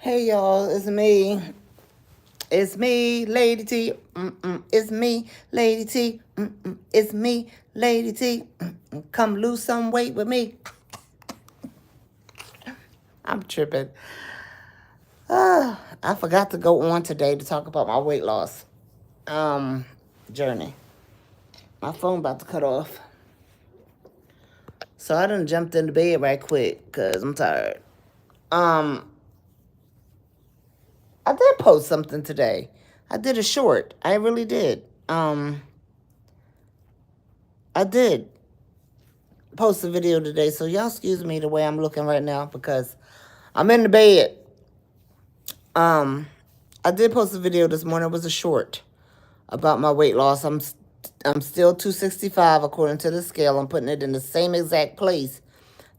Hey y'all, it's me. It's me, Lady T. It's me, Lady T. It's me, Lady T. Come lose some weight with me. I'm tripping. I forgot to go on today to talk about my weight loss journey. My phone about to cut off. So I done jumped into bed right quick because I'm tired. Um, I did post something today. I did a short. I really did. I did post a video today, so y'all excuse me the way I'm looking right now because I'm in the bed. Um, I did post a video this morning. It was a short about my weight loss. I'm still 265 according to the scale. I'm putting it in the same exact place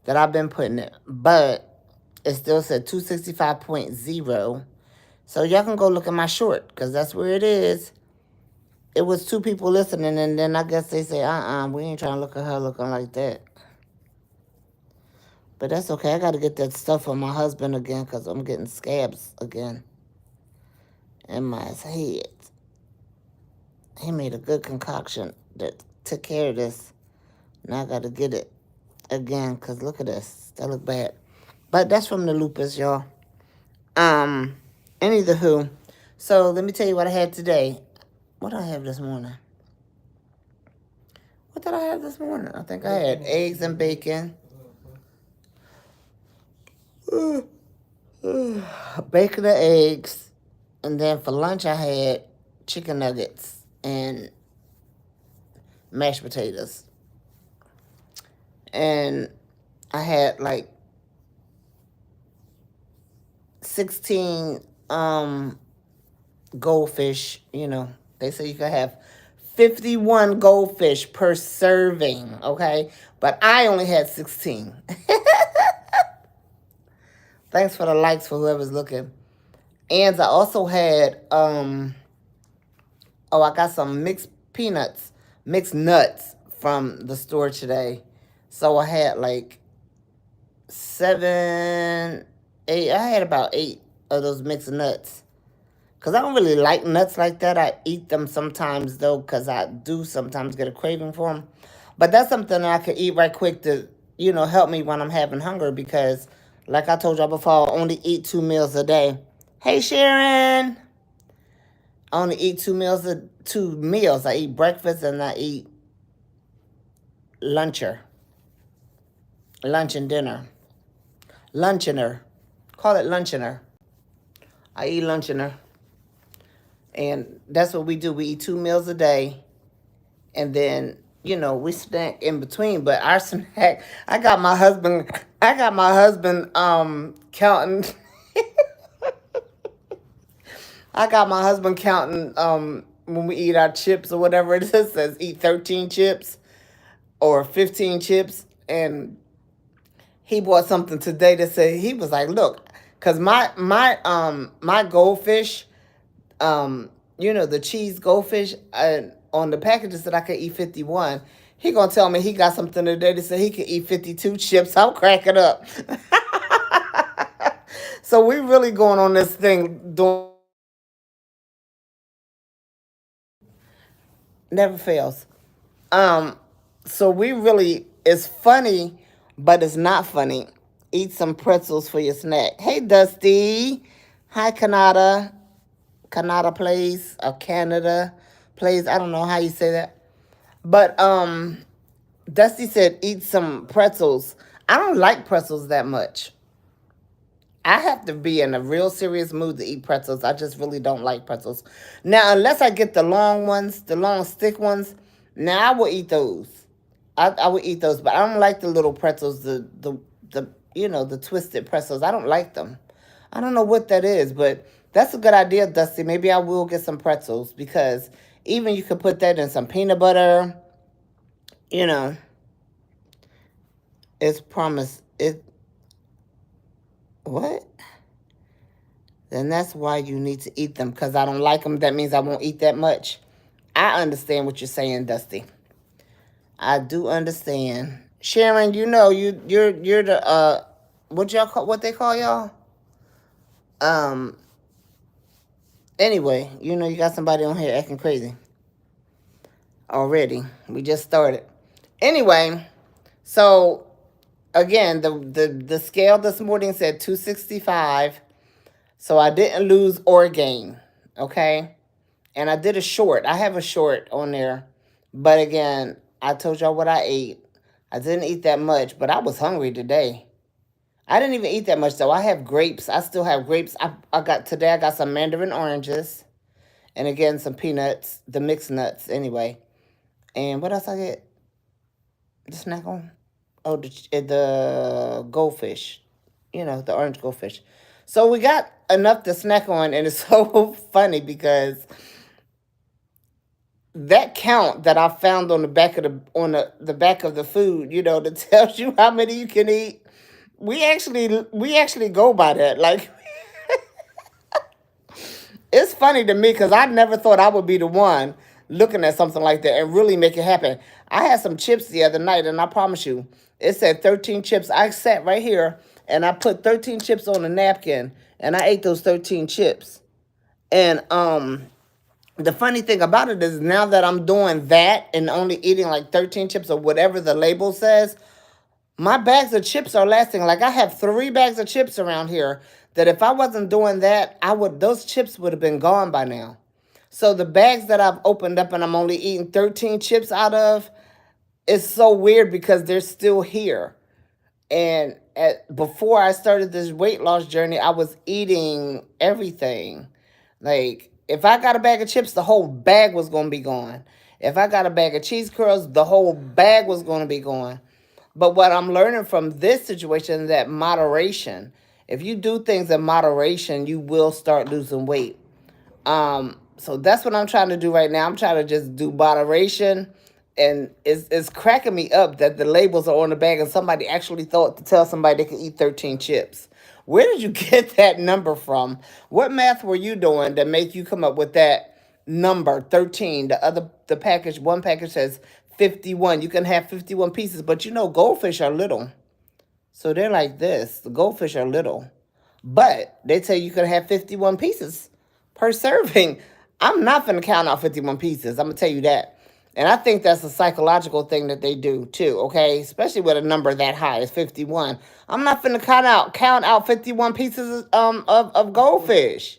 that I've been putting it, but it still said 265.0. So y'all can go look at my short because that's where it is. It was two people listening, and then I guess they say, we ain't trying to look at her looking like that. But that's okay. I got to get that stuff on my husband again because I'm getting scabs again in my head. He made a good concoction that took care of this. Now I got to get it again because look at this. That look bad. But that's from the lupus, y'all. Any the who. So let me tell you what I had today. What did I have this morning? What did I have this morning? I think I had eggs and bacon. Bacon and eggs. And then for lunch, I had chicken nuggets and mashed potatoes. And I had like 16 goldfish. You know, they say you can have 51 goldfish per serving, okay? But I only had 16. Thanks for the likes for whoever's looking. And I also had, I got some mixed nuts from the store today. So I had like 7, 8, I had about 8 of those mixed nuts. Because I don't really like nuts like that. I eat them sometimes, though, because I do sometimes get a craving for them. But that's something that I could eat right quick to, help me when I'm having hunger because, like I told y'all before, I only eat 2 meals a day. Hey, Sharon! I only eat 2 meals. I eat breakfast and I eat lunch and dinner. Luncheoner. Call it luncheoner. I eat luncheoner. And that's what we do. We eat 2 meals a day. And then, we snack in between. But our snack, I got my husband counting. I got my husband counting when we eat our chips or whatever it is. It says eat 13 chips or 15 chips. And he bought something today that said, he was like, look, because my goldfish, the cheese goldfish, on the packages that I could eat 51. He gonna tell me he got something today that said he could eat 52 chips. I'm cracking up. So we really going on this thing doing never fails. So we really, it's funny, but it's not funny. Eat some pretzels for your snack. Hey, Dusty. Hi, Canada plays or Canada plays. I don't know how you say that. But Dusty said eat some pretzels. I don't like pretzels that much. I have to be in a real serious mood to eat pretzels. I just really don't like pretzels. Now, unless I get the long ones, the long stick ones, now I will eat those. I would eat those, but I don't like the little pretzels, the twisted pretzels. I don't like them. I don't know what that is, but that's a good idea, Dusty. Maybe I will get some pretzels because even you could put that in some peanut butter. You know, it's promised. What? Then that's why you need to eat them because I don't like them. That means I won't eat that much. I understand what you're saying, Dusty. I do understand. Sharon, you're the what they call y'all? Um. Anyway, you got somebody on here acting crazy already. We just started. Anyway, so again, the scale this morning said 265. So I didn't lose or gain. Okay. And I did a short. I have a short on there. But again, I told y'all what I ate. I didn't eat that much, but I was hungry today. I didn't even eat that much though. I have grapes. I still have grapes. I got some mandarin oranges and again some peanuts, the mixed nuts anyway. And what else I get? The snack on? Oh, the goldfish. The orange goldfish. So we got enough to snack on, and it's so funny because that count that I found on the back of the back of the food, that tells you how many you can eat. We actually go by that. Like it's funny to me because I never thought I would be the one looking at something like that and really make it happen. I had some chips the other night, and I promise you, it said 13 chips. I sat right here and I put 13 chips on a napkin, and I ate those 13 chips. And the funny thing about it is now that I'm doing that and only eating like 13 chips or whatever the label says, my bags of chips are lasting. Like I have 3 bags of chips around here that if I wasn't doing that, those chips would have been gone by now. So the bags that I've opened up and I'm only eating 13 chips out of, it's so weird because they're still here. And before I started this weight loss journey, I was eating everything. Like, if I got a bag of chips, the whole bag was going to be gone. If I got a bag of cheese curls, the whole bag was going to be gone. But what I'm learning from this situation is that moderation. If you do things in moderation, you will start losing weight. So that's what I'm trying to do right now. I'm trying to just do moderation. And it's cracking me up that the labels are on the bag and somebody actually thought to tell somebody they could eat 13 chips. Where did you get that number from? What math were you doing that made you come up with that number 13? One package says 51. You can have 51 pieces, but goldfish are little. So they're like this. The goldfish are little. But they tell you can have 51 pieces per serving. I'm not going to count out 51 pieces. I'm going to tell you that. And I think that's a psychological thing that they do too, okay? Especially with a number that high as 51. I'm not going to count out 51 pieces of goldfish.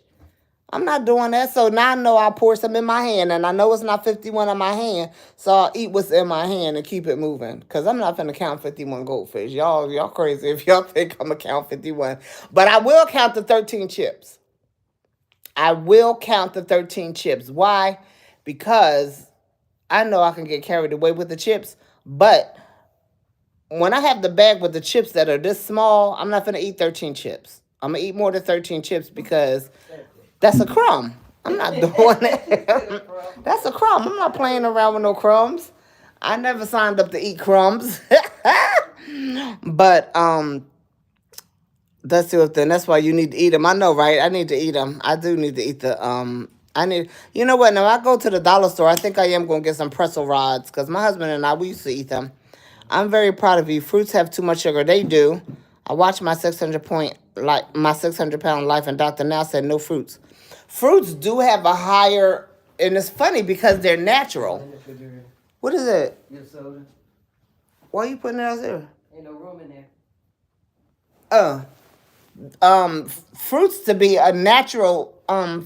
I'm not doing that. So now I know I'll pour some in my hand, and I know it's not 51 in my hand, so I'll eat what's in my hand and keep it moving. Because I'm not going to count 51 goldfish. Y'all crazy if y'all think I'm going to count 51. But I will count the 13 chips. I will count the 13 chips. Why? Because I know I can get carried away with the chips, but when I have the bag with the chips that are this small, I'm not going to eat 13 chips. I'm going to eat more than 13 chips because that's a crumb. I'm not doing it. That's a crumb. I'm not playing around with no crumbs. I never signed up to eat crumbs. But that's the other thing. That's why you need to eat them. I know, right? I need to eat them. I do need to eat you know what? Now I go to the dollar store. I think I am going to get some pretzel rods because my husband and we used to eat them. I'm very proud of you. Fruits have too much sugar. They do. I watched my 600-pound life, and Dr. Now said no fruits. Fruits do have a higher, and it's funny because they're natural. What is it? Your soda. Why are you putting it out there? Ain't no room in there. Fruits to be a natural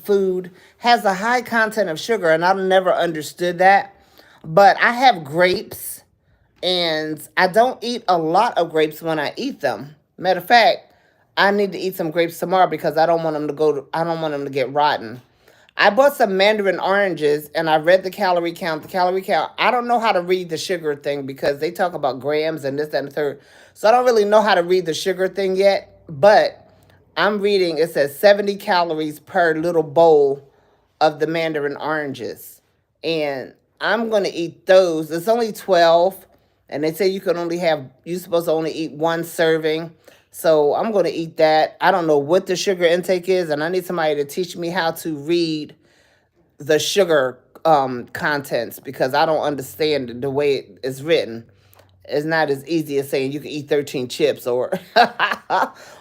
food has a high content of sugar, and I've never understood that. But I have grapes, and I don't eat a lot of grapes when I eat them. Matter of fact, I need to eat some grapes tomorrow because I don't want them to get rotten. I bought some mandarin oranges, and I read the calorie count. I don't know how to read the sugar thing because they talk about grams and this, that, and the third. So I don't really know how to read the sugar thing yet. But I'm reading, it says 70 calories per little bowl of the mandarin oranges. And I'm going to eat those. It's only 12. And they say you're supposed to only eat 1 serving. So I'm going to eat that. I don't know what the sugar intake is, and I need somebody to teach me how to read the sugar contents because I don't understand the way it is written. It's not as easy as saying you can eat 13 chips or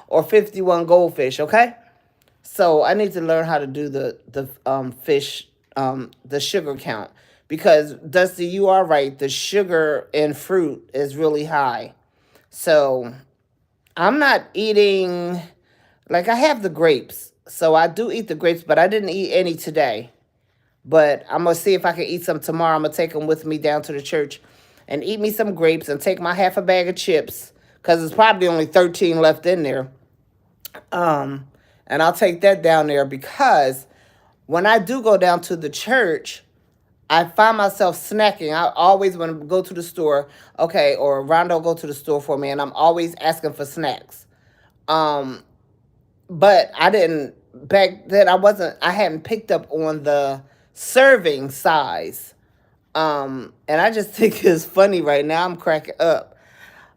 or 51 goldfish, okay? So I need to learn how to do the fish the sugar count, because Dusty, you are right. The sugar in fruit is really high. So I'm not eating, like, I have the grapes. So I do eat the grapes, but I didn't eat any today. But I'm gonna see if I can eat some tomorrow. I'm gonna take them with me down to the church and eat me some grapes and take my half a bag of chips, because it's probably only 13 left in there. Um, and I'll take that down there, because when I do go down to the church, I find myself snacking. I always, when I go to the store, okay, or Rondo go to the store for me, and I'm always asking for snacks. Um, but I didn't, back then I hadn't picked up on the serving size. And I just think it's funny right now. I'm cracking up.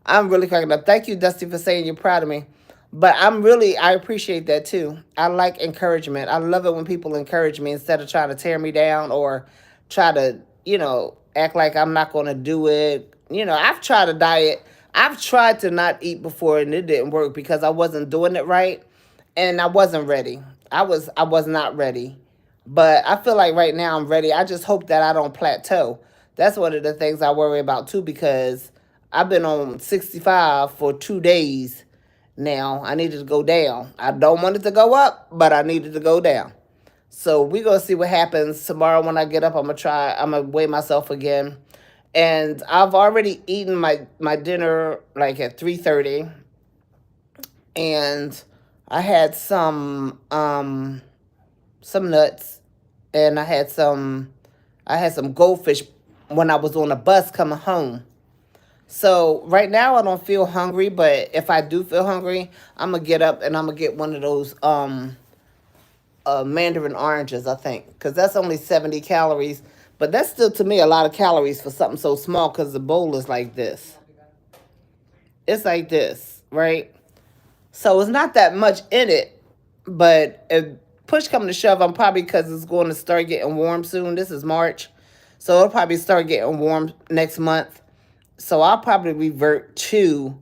I'm really cracking up. Thank you, Dusty, for saying you're proud of me. But I appreciate that too. I like encouragement. I love it when people encourage me instead of trying to tear me down or try to, act like I'm not going to do it. I've tried a diet. I've tried to not eat before and it didn't work because I wasn't doing it right and I wasn't ready. I was not ready. But I feel like right now I'm ready. I just hope that I don't plateau. That's one of the things I worry about too, because I've been on 65 for 2 days now. I needed to go down. I don't want it to go up, but I needed to go down. So we're gonna see what happens tomorrow when I get up. I'm gonna weigh myself again. And I've already eaten my dinner like at 3:30, and I had some nuts, and I had some goldfish when I was on the bus coming home. So right now I don't feel hungry, but if I do feel hungry, I'm gonna get up and I'm gonna get one of those mandarin oranges, I think, because that's only 70 calories. But that's still to me a lot of calories for something so small, because the bowl is like this. It's like this, right? So it's not that much in it, but if push come to shove, I'm probably, because it's going to start getting warm soon. This is March, so it'll probably start getting warm next month. So I'll probably revert to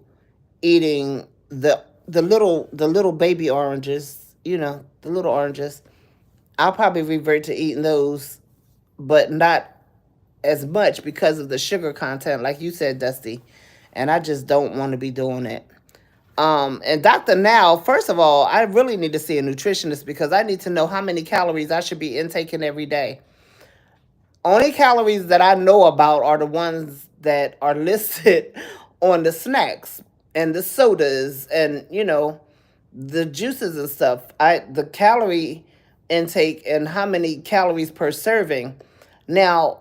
eating the little baby oranges, the little oranges. I'll probably revert to eating those, but not as much because of the sugar content, like you said, Dusty. And I just don't want to be doing it. And Dr. Now, first of all, I really need to see a nutritionist because I need to know how many calories I should be intaking every day. Only calories that I know about are the ones that are listed on the snacks and the sodas and the juices and stuff. The calorie intake and how many calories per serving. Now,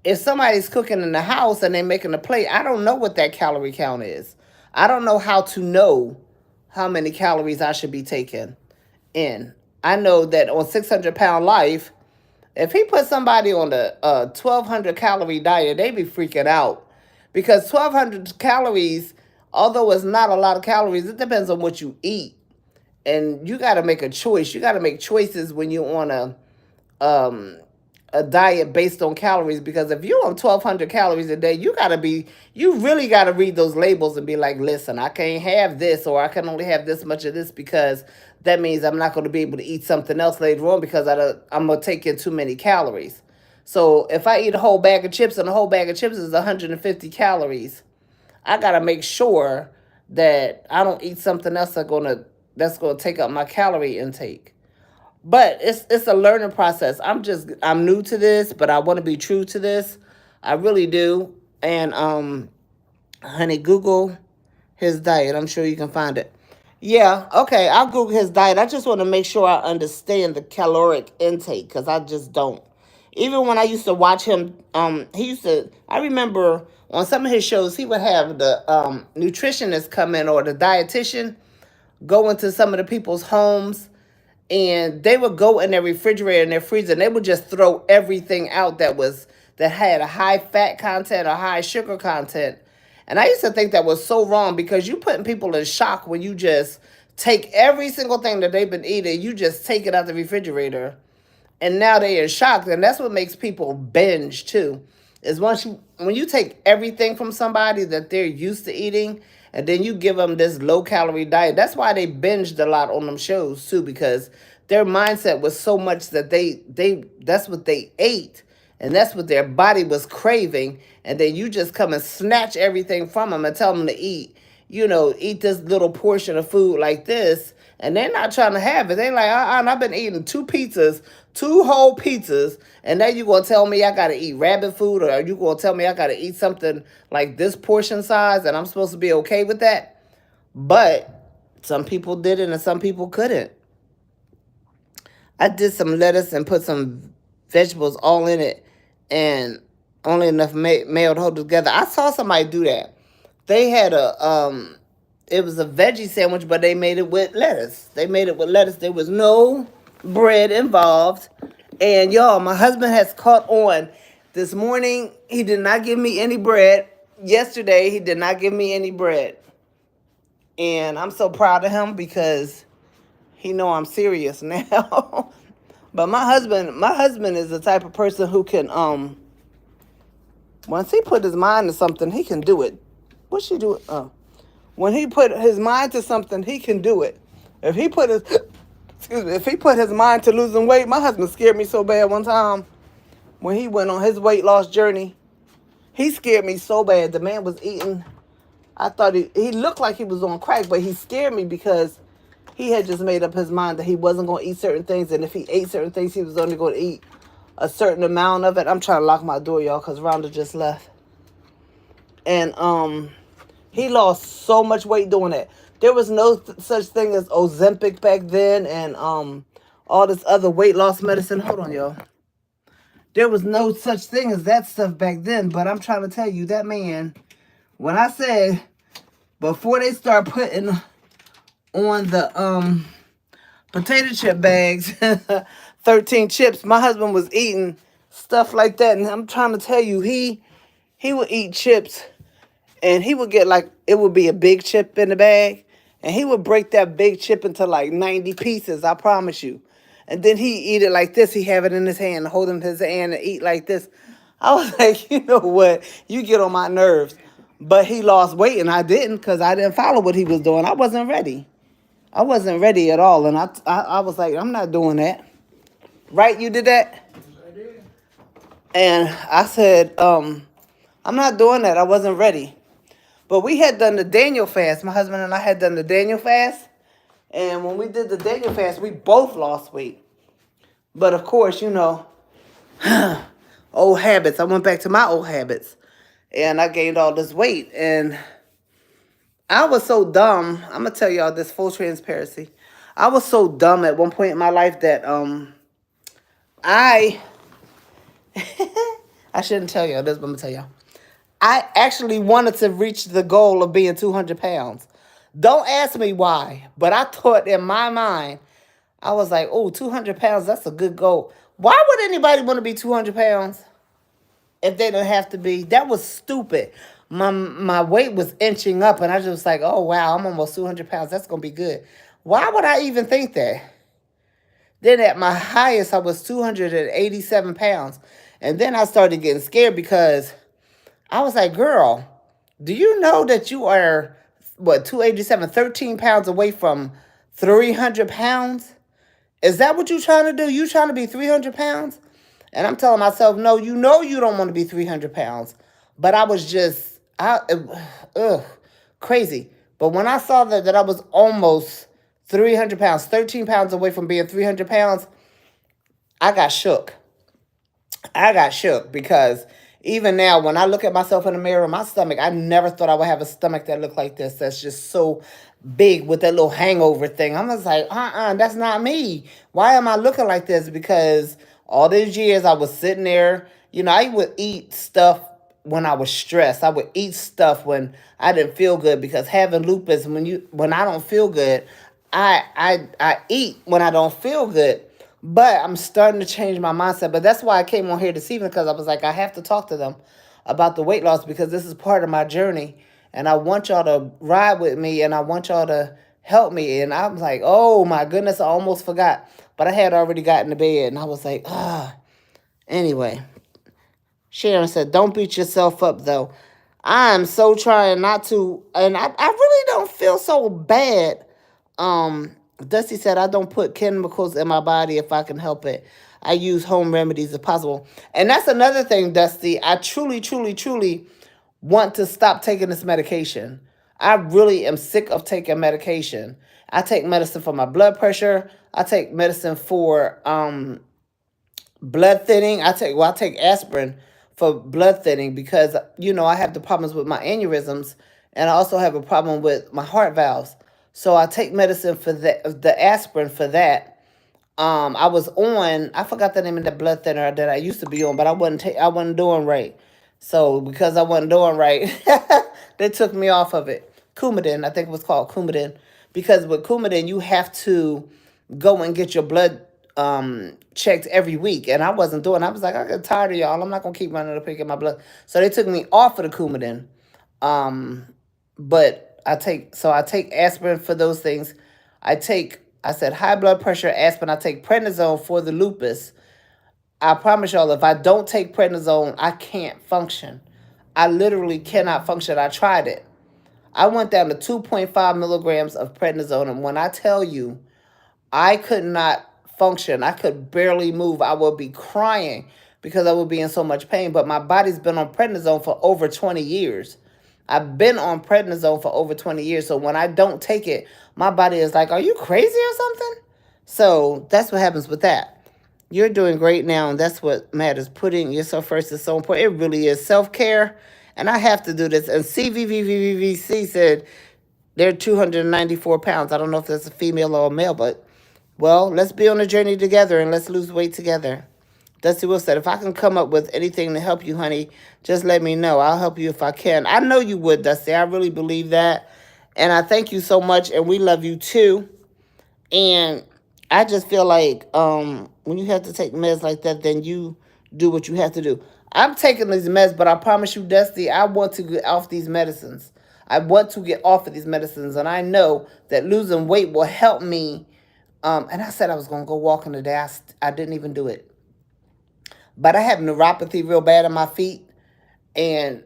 if somebody's cooking in the house and they're making a plate, I don't know what that calorie count is. I don't know how to know how many calories I should be taking in. I know that on 600 Pound Life, if he put somebody on a 1,200 calorie diet, they be freaking out, because 1,200 calories, although it's not a lot of calories, it depends on what you eat, and you got to make a choice. You got to make choices when you're on um, a diet based on calories, because if you're on 1,200 calories a day, you really gotta read those labels and be like, listen, I can't have this, or I can only have this much of this, because that means I'm not going to be able to eat something else later on, because I'm going to take in too many calories. So if I eat a whole bag of chips, and a whole bag of chips is 150 calories, I got to make sure that I don't eat something else that's gonna take up my calorie intake. But it's a learning process. I'm new to this, but I want to be true to this. I really do. And honey, Google his diet. I'm sure you can find it. Yeah, okay. I'll Google his diet. I just want to make sure I understand the caloric intake, because I just don't. Even when I used to watch him, I remember on some of his shows, he would have the nutritionist come in, or the dietitian go into some of the people's homes, and they would go in their refrigerator and their freezer, and they would just throw everything out that had a high fat content or high sugar content. And I used to think that was so wrong, because you putting people in shock when you just take every single thing that they've been eating, you just take it out the refrigerator, and now they are shocked. And that's what makes people binge too. is when you take everything from somebody that they're used to eating, and then you give them this low calorie diet. That's why they binged a lot on them shows too, because their mindset was so much that they that's what they ate, and that's what their body was craving, and then you just come and snatch everything from them and tell them to eat, eat this little portion of food like this, and they're not trying to have it. They like, I've been eating two pizzas, two whole pizzas, and now you gonna tell me I gotta eat rabbit food, or are you gonna tell me I gotta eat something like this portion size, and I'm supposed to be okay with that? But some people did it and some people couldn't. I did some lettuce and put some vegetables all in it, and only enough mayo to hold it together. I saw somebody do that. They had it was a veggie sandwich, but they made it with lettuce. They made it with lettuce. There was no bread involved. And y'all, my husband has caught on. This morning, he did not give me any bread. Yesterday, he did not give me any bread. And I'm so proud of him because he know I'm serious now. But my husband is the type of person who can once he put his mind to something, he can do it. What she do? When he put his mind to something, he can do it. If he put his if he put his mind to losing weight, my husband scared me so bad one time when he went on his weight loss journey. He scared me so bad. The man was eating. I thought he looked like he was on crack, but he scared me because he had just made up his mind that he wasn't going to eat certain things, and if he ate certain things, he was only going to eat a certain amount of it. I'm trying to lock my door, y'all, because Rhonda just left. And he lost so much weight doing that. There was no such thing as Ozempic back then, and all this other weight loss medicine. Hold on, y'all. There was no such thing as that stuff back then, but I'm trying to tell you, that man, when I said, before they start putting on the potato chip bags, 13 chips, my husband was eating stuff like that, and I'm trying to tell you, he would eat chips, and he would get like, it would be a big chip in the bag, and he would break that big chip into like 90 pieces, I promise you. And then he eat it like this. He have it in his hand, hold it in his hand and eat like this. I was like, you know what? You get on my nerves. But he lost weight and I didn't, because I didn't follow what he was doing. I wasn't ready. I wasn't ready at all. And I was like, I'm not doing that. Right? You did that? I did. And I said, I'm not doing that. I wasn't ready. But we had done the Daniel fast. My husband and I had done the Daniel fast. And when we did the Daniel fast, we both lost weight. But of course, old habits. I went back to my old habits. And I gained all this weight. And I was so dumb. I'm going to tell y'all this, full transparency. I was so dumb at one point in my life that I I shouldn't tell y'all this, but I'm going to tell y'all. I actually wanted to reach the goal of being 200 pounds. Don't ask me why, but I thought in my mind, I was like, oh, 200 pounds, that's a good goal. Why would anybody want to be 200 pounds if they don't have to be? That was stupid. My weight was inching up, and I just was like, oh, wow, I'm almost 200 pounds. That's going to be good. Why would I even think that? Then at my highest, I was 287 pounds. And then I started getting scared because I was like, girl, do you know that you are, 287, 13 pounds away from 300 pounds? Is that what you're trying to do? You trying to be 300 pounds? And I'm telling myself, no, you know you don't want to be 300 pounds. But I was just, crazy. But when I saw that I was almost 300 pounds, 13 pounds away from being 300 pounds, I got shook. I got shook because even now, when I look at myself in the mirror, my stomach, I never thought I would have a stomach that looked like this. That's just so big with that little hangover thing. I'm just like, that's not me. Why am I looking like this? Because all these years I was sitting there, I would eat stuff when I was stressed. I would eat stuff when I didn't feel good, because having lupus, when I don't feel good, I eat when I don't feel good. But I'm starting to change my mindset. But that's why I came on here this evening, because I was like, I have to talk to them about the weight loss, because this is part of my journey. And I want y'all to ride with me, and I want y'all to help me. And I was like, oh my goodness, I almost forgot. But I had already gotten to bed, and I was like, Anyway, Sharon said, don't beat yourself up though. I'm so trying not to, and I really don't feel so bad. Dusty said, I don't put chemicals in my body if I can help it. I use home remedies if possible. And that's another thing, Dusty. I truly, truly, truly want to stop taking this medication. I really am sick of taking medication. I take medicine for my blood pressure. I take medicine for blood thinning. I take aspirin for blood thinning because I have the problems with my aneurysms, and I also have a problem with my heart valves. So I take medicine for the aspirin for that. I was on, I forgot the name of the blood thinner that I used to be on, but I wasn't doing right. So because I wasn't doing right, they took me off of it. Coumadin, I think it was called Coumadin, because with Coumadin you have to go and get your blood checked every week, and I wasn't doing. I was like, I get tired of y'all. I'm not gonna keep running to pick up my blood. So they took me off of the Coumadin. Um, but I take aspirin for those things. I said high blood pressure aspirin. I take prednisone for the lupus. I promise y'all, if I don't take prednisone, I can't function. I literally cannot function. I tried it. I went down to 2.5 milligrams of prednisone, and when I tell you, I could not function. I could barely move. I would be crying because I would be in so much pain. But my body's been on prednisone for over 20 years. I've been on prednisone for over 20 years. So when I don't take it, my body is like, are you crazy or something? So that's what happens with that. You're doing great now, and that's what matters. Putting yourself first is so important. It really is self-care. And I have to do this. And CVVVVC said they're 294 pounds. I don't know if that's a female or a male, but well, let's be on a journey together and let's lose weight together. Dusty Will said, if I can come up with anything to help you, honey, just let me know. I'll help you if I can. I know you would, Dusty. I really believe that. And I thank you so much, and we love you too. And I just feel like when you have to take meds like that, then you do what you have to do. I'm taking these meds, but I promise you, Dusty, I want to get off these medicines. I want to get off of these medicines, and I know that losing weight will help me. And I said I was going to go walking today. I didn't even do it. But I have neuropathy real bad in my feet, and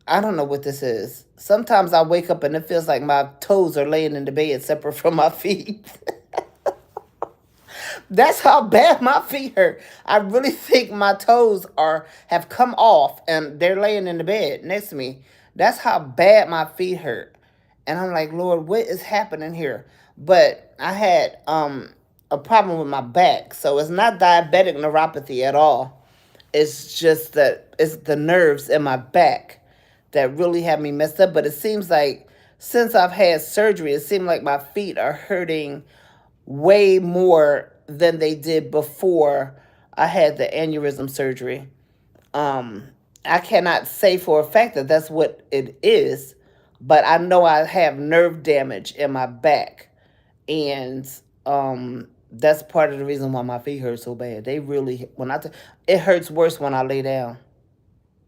I don't know what this is. Sometimes I wake up and it feels like my toes are laying in the bed separate from my feet. That's how bad my feet hurt. I really think my toes have come off and they're laying in the bed next to me. That's how bad my feet hurt. And I'm like, Lord, what is happening here? But I had a problem with my back. So it's not diabetic neuropathy at all. It's just that it's the nerves in my back that really have me messed up. But it seems like since I've had surgery, it seems like my feet are hurting way more than they did before I had the aneurysm surgery. Um, I cannot say for a fact that that's what it is, but I know I have nerve damage in my back, and that's part of the reason why my feet hurt so bad. They really, it hurts worse when I lay down.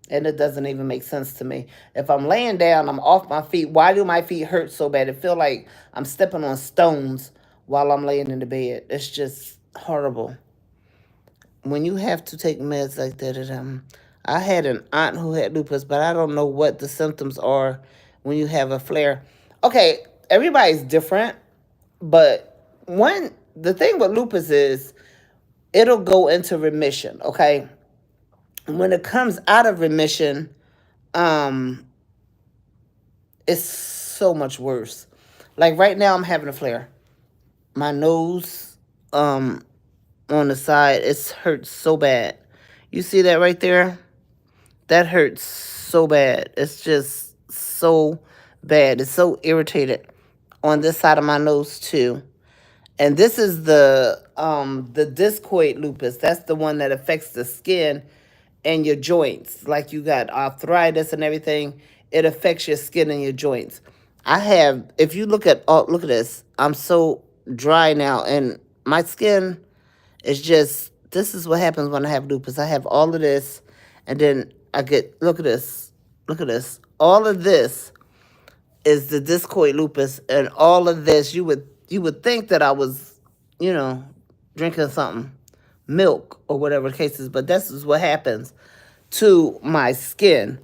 And it doesn't even make sense to me. If I'm laying down, I'm off my feet. Why do my feet hurt so bad? It feel like I'm stepping on stones while I'm laying in the bed. It's just horrible. When you have to take meds like that, I had an aunt who had lupus, but I don't know what the symptoms are when you have a flare. Okay, everybody's different, but the thing with lupus is it'll go into remission, okay? When it comes out of remission, um, it's so much worse. Like right now, I'm having a flare. My nose, on the side, it hurts so bad. You see that right there? That hurts so bad. It's just so bad. It's so irritated on this side of my nose too. And this is the discoid lupus. That's the one that affects the skin and your joints. Like you got arthritis and everything. It affects your skin and your joints. If you look at this, I'm so dry now, and my skin is just, this is what happens when I have lupus. I have all of this, and then look at this. Look at this. All of this is the discoid lupus, and all of this, you would think that I was, you know, drinking something. milk or whatever the case is. But this is what happens to my skin.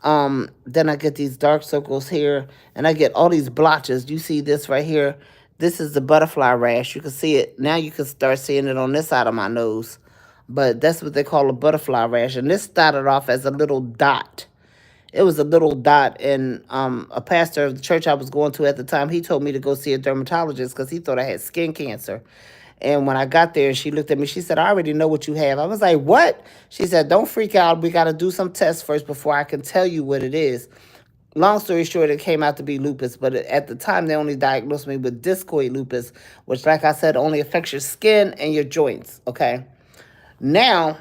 Then I get these dark circles here, and I get all these blotches. You see this right here? This is the butterfly rash. You can see it now. You can start seeing it on this side of my nose, but that's what they call a butterfly rash. And this started off as a little dot. It was a little dot, and a pastor of the church I was going to at the time, he told me to go see a dermatologist because he thought I had skin cancer. And when I got there, she looked at me. She said, "I already know what you have." I was like, "What?" She said, "Don't freak out. We got to do some tests first before I can tell you what it is." Long story short, it came out to be lupus, but at the time, they only diagnosed me with discoid lupus, which, like I said, only affects your skin and your joints. Okay. Now,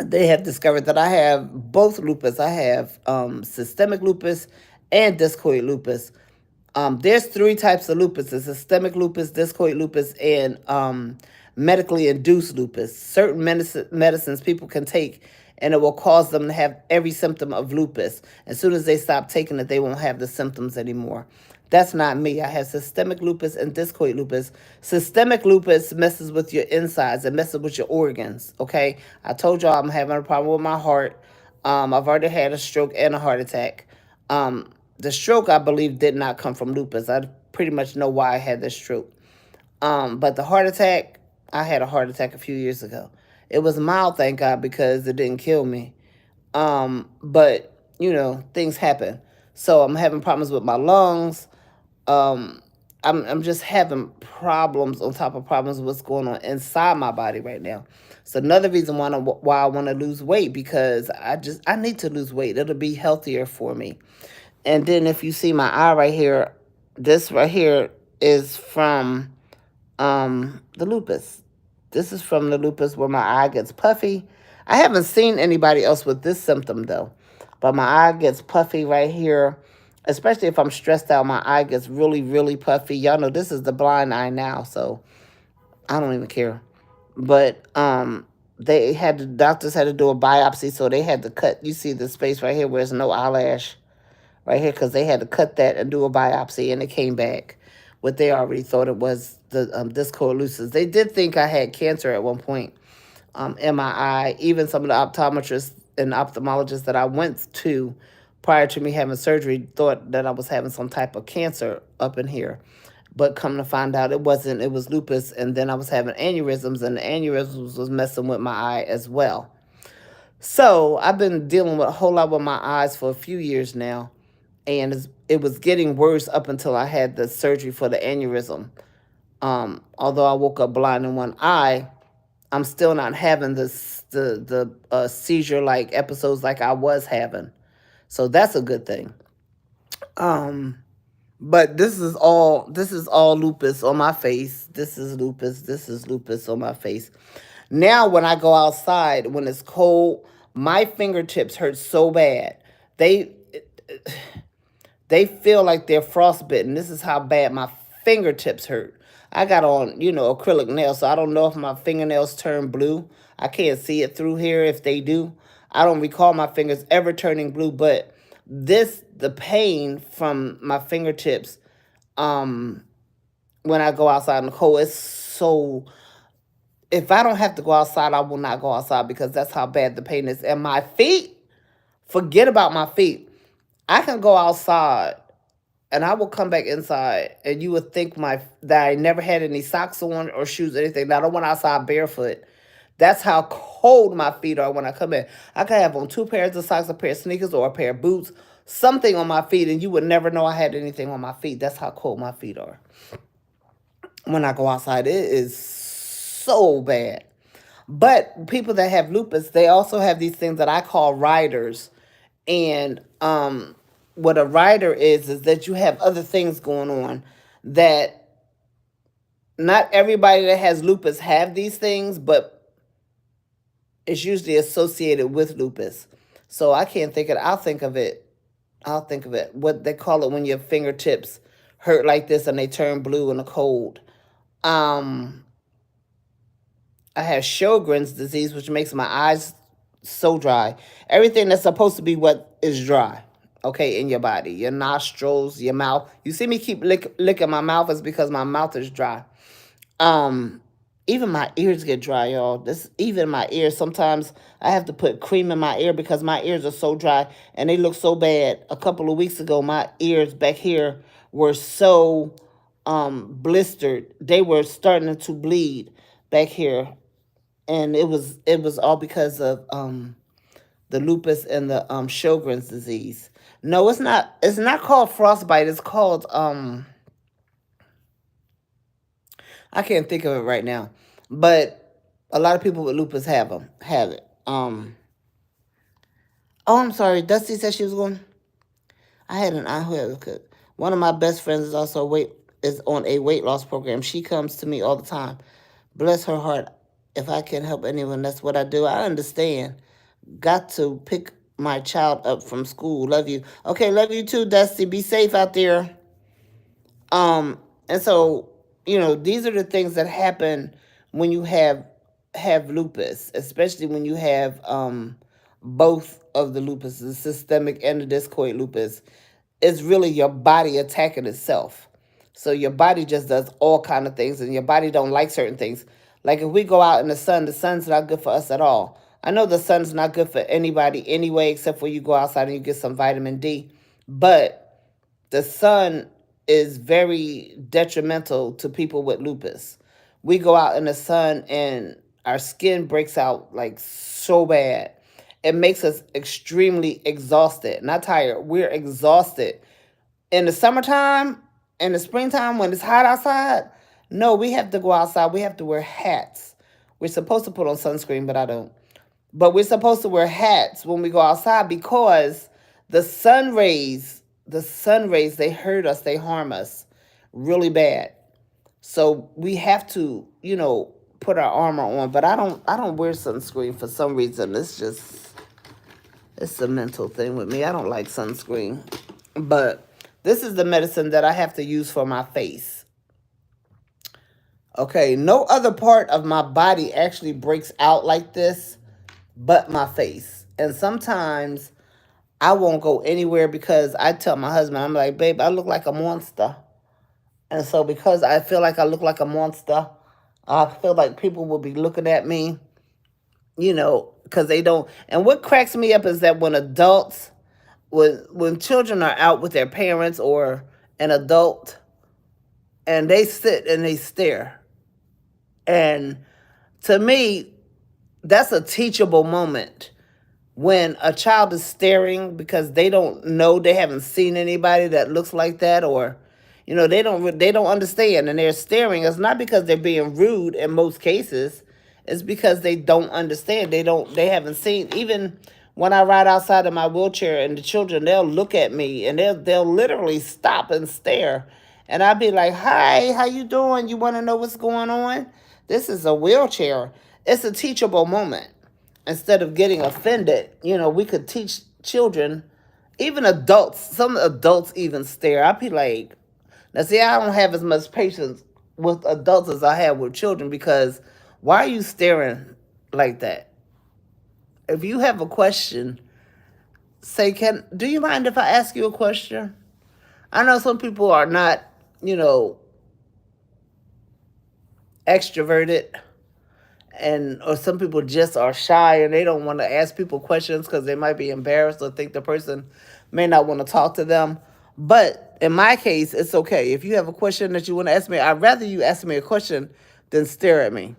they have discovered that I have both lupus. I have systemic lupus and discoid lupus. There's three types of lupus: the systemic lupus, discoid lupus, and medically induced lupus. Certain medicines people can take, and it will cause them to have every symptom of lupus. As soon as they stop taking it, they won't have the symptoms anymore. That's not me. I have systemic lupus and discoid lupus. Systemic lupus messes with your insides. It messes with your organs. Okay, I told y'all I'm having a problem with my heart. I've already had a stroke and a heart attack. The stroke, I believe, did not come from lupus. I pretty much know why I had this stroke. But the heart attack, I had a heart attack a few years ago. It was mild, thank God, because it didn't kill me. But things happen. So I'm having problems with my lungs. Um, I'm just having problems on top of problems with what's going on inside my body right now. So another reason why I want to lose weight, because I need to lose weight. It'll be healthier for me. And then if you see my eye right here, this right here is from the lupus. This is from the lupus where my eye gets puffy. I haven't seen anybody else with this symptom though, but my eye gets puffy right here. Especially if I'm stressed out, my eye gets really, really puffy. Y'all know this is the blind eye now, so I don't even care. But the doctors had to do a biopsy, so they had to cut. You see the space right here where there's no eyelash right here, because they had to cut that and do a biopsy, and it came back what they already thought it was, the discoid lupus. They did think I had cancer at one point in my eye. Even some of the optometrists and ophthalmologists that I went to prior to me having surgery thought that I was having some type of cancer up in here. But come to find out, it wasn't. It was lupus, and then I was having aneurysms, and the aneurysms was messing with my eye as well. So I've been dealing with a whole lot with my eyes for a few years now, and it was getting worse up until I had the surgery for the aneurysm. Although I woke up blind in one eye, I'm still not having the seizure like episodes like I was having. So that's a good thing. Um, but this is all lupus on my face. This is lupus. This is lupus on my face. Now when I go outside when it's cold, my fingertips hurt so bad. They they feel like they're frostbitten. This is how bad my fingertips hurt. I got on, acrylic nails, so I don't know if my fingernails turn blue. I can't see it through here if they do. I don't recall my fingers ever turning blue, but the pain from my fingertips, um, when I go outside in the cold, it's so. If I don't have to go outside, I will not go outside because that's how bad the pain is. And my feet, forget about my feet. I can go outside and I will come back inside, and you would think that I never had any socks on or shoes or anything. Now, I don't went outside barefoot. That's how cold my feet are when I come in. I could have on two pairs of socks, a pair of sneakers, or a pair of boots, something on my feet, and you would never know I had anything on my feet. That's how cold my feet are. When I go outside, it is so bad. But people that have lupus, they also have these things that I call riders. And what a rider is that you have other things going on that not everybody that has lupus have these things, but it's usually associated with lupus. So I can't think of it. I'll think of it. I'll think of it. What they call it when your fingertips hurt like this and they turn blue in the cold. Um, I have Sjogren's disease, which makes my eyes so dry. Everything that's supposed to be wet is dry. Okay, in your body, your nostrils, your mouth. You see me keep licking my mouth is because my mouth is dry. Um, Even my ears get dry, y'all. This even my ears. Sometimes I have to put cream in my ear because my ears are so dry and they look so bad. A couple of weeks ago, my ears back here were so blistered. They were starting to bleed back here, and it was all because of the lupus and the Sjogren's disease. No, it's not. It's not called frostbite. It's called I can't think of it right now, but a lot of people with lupus have it. Oh, I'm sorry. Dusty said she was going. I had an aunt who had it. One of my best friends is on a weight loss program. She comes to me all the time. Bless her heart. If I can help anyone, that's what I do. I understand. Got to pick my child up from school. Love you. Okay, love you too, Dusty. Be safe out there. Um, and so, these are the things that happen when you have lupus, especially when you have both of the lupus, the systemic and the discoid lupus. It's really your body attacking itself. So your body just does all kind of things, and your body don't like certain things. Like if we go out in the sun's not good for us at all. I know the sun's not good for anybody anyway, except for you go outside and you get some vitamin D. But the sun is very detrimental to people with lupus. We go out in the sun and our skin breaks out like so bad. It makes us extremely exhausted. Not tired, we're exhausted. In the summertime, in the springtime when it's hot outside, no, we have to go outside. We have to wear hats. We're supposed to put on sunscreen, but I don't. But we're supposed to wear hats when we go outside because the sun rays, they hurt us, they harm us really bad. So we have to, put our armor on. But I don't wear sunscreen for some reason. It's a mental thing with me. I don't like sunscreen. But this is the medicine that I have to use for my face. Okay, no other part of my body actually breaks out like this but my face. And sometimes I won't go anywhere because I tell my husband, I'm like, babe, I look like a monster. And so because I feel like I look like a monster, I feel like people will be looking at me, because they don't. And what cracks me up is that when children are out with their parents or an adult, and they sit and they stare. And to me, that's a teachable moment when a child is staring because they don't know, they haven't seen anybody that looks like that, or they don't understand and they're staring. It's not because they're being rude in most cases. It's because they don't understand. They haven't seen. Even when I ride outside in my wheelchair and the children, they'll look at me and they'll literally stop and stare. And I'll be like, "Hi, how you doing? You want to know what's going on? This is a wheelchair." It's a teachable moment. Instead of getting offended, we could teach children, even adults. Some adults even stare. I'd be like, now see, I don't have as much patience with adults as I have with children because why are you staring like that? If you have a question, say, do you mind if I ask you a question? I know some people are not, you know, extroverted, and or some people just are shy and they don't want to ask people questions because they might be embarrassed or think the person may not want to talk to them. But in my case, it's okay. If you have a question that you want to ask me, I'd rather you ask me a question than stare at me.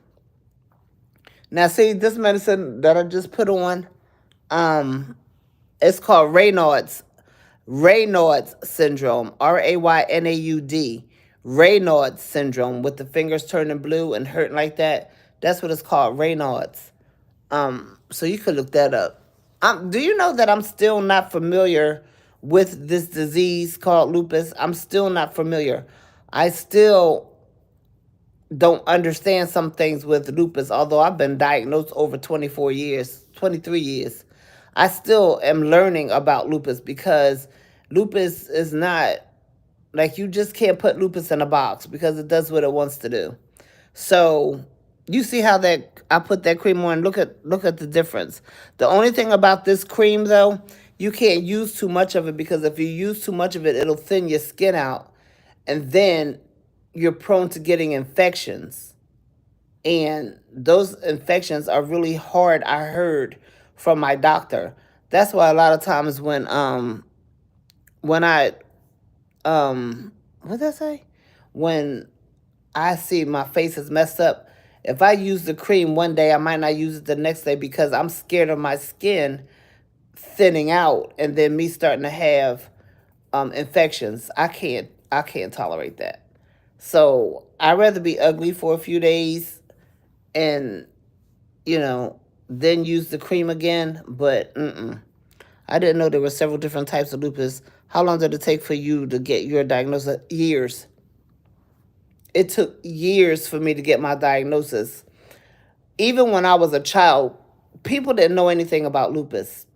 Now, see, this medicine that I just put on, um, it's called Raynaud's syndrome, Raynaud, Raynaud's syndrome, with the fingers turning blue and hurting like that. That's what it's called, Raynaud's. So you could look that up. Do you know that I'm still not familiar with this disease called lupus? I'm still not familiar. I still don't understand some things with lupus, although I've been diagnosed over 24 years, 23 years. I still am learning about lupus because lupus is not like you just can't put lupus in a box because it does what it wants to do. So you see how that I put that cream on. Look at the difference. The only thing about this cream though, you can't use too much of it because if you use too much of it, it'll thin your skin out, and then you're prone to getting infections. And those infections are really hard, I heard from my doctor. That's why a lot of times when I what did I say? When I see my face is messed up, if I use the cream one day, I might not use it the next day because I'm scared of my skin thinning out and then me starting to have infections. I can't tolerate that. So I'd rather be ugly for a few days and you know then use the cream again. But I didn't know there were several different types of lupus. How long did it take for you to get your diagnosis? Years. It took years for me to get my diagnosis. Even when I was a child, people didn't know anything about lupus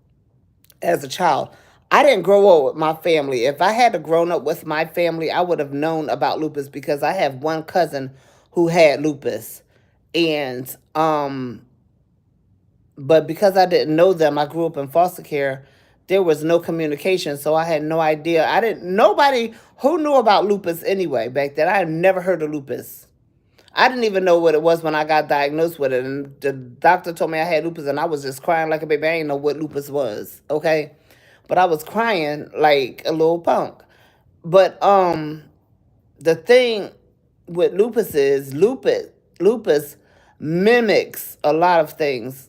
as a child. I didn't grow up with my family. If I had grown up with my family, I would have known about lupus because I have one cousin who had lupus. And but because I didn't know them, I grew up in foster care. There was no communication, so I had no idea. I didn't nobody who knew about lupus anyway back then. I had never heard of lupus. I didn't even know what it was when I got diagnosed with it. And the doctor told me I had lupus, and I was just crying like a baby. I didn't know what lupus was, okay? But I was crying like a little punk. But the thing with lupus is lupus mimics a lot of things.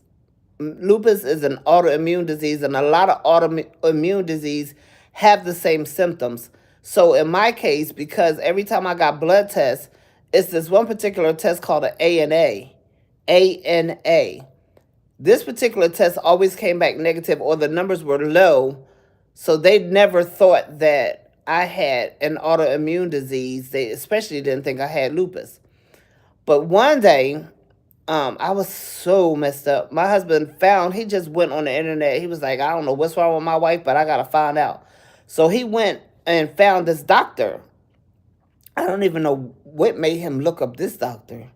Lupus is an autoimmune disease, and a lot of autoimmune disease have the same symptoms. So in my case, because every time I got blood tests, it's this one particular test called an ANA. ANA. This particular test always came back negative, or the numbers were low, so they never thought that I had an autoimmune disease. They especially didn't think I had lupus. But one day, I was so messed up. My husband found, he just went on the internet. He was like, I don't know what's wrong with my wife, but I got to find out. So he went and found this doctor. I don't even know what made him look up this doctor,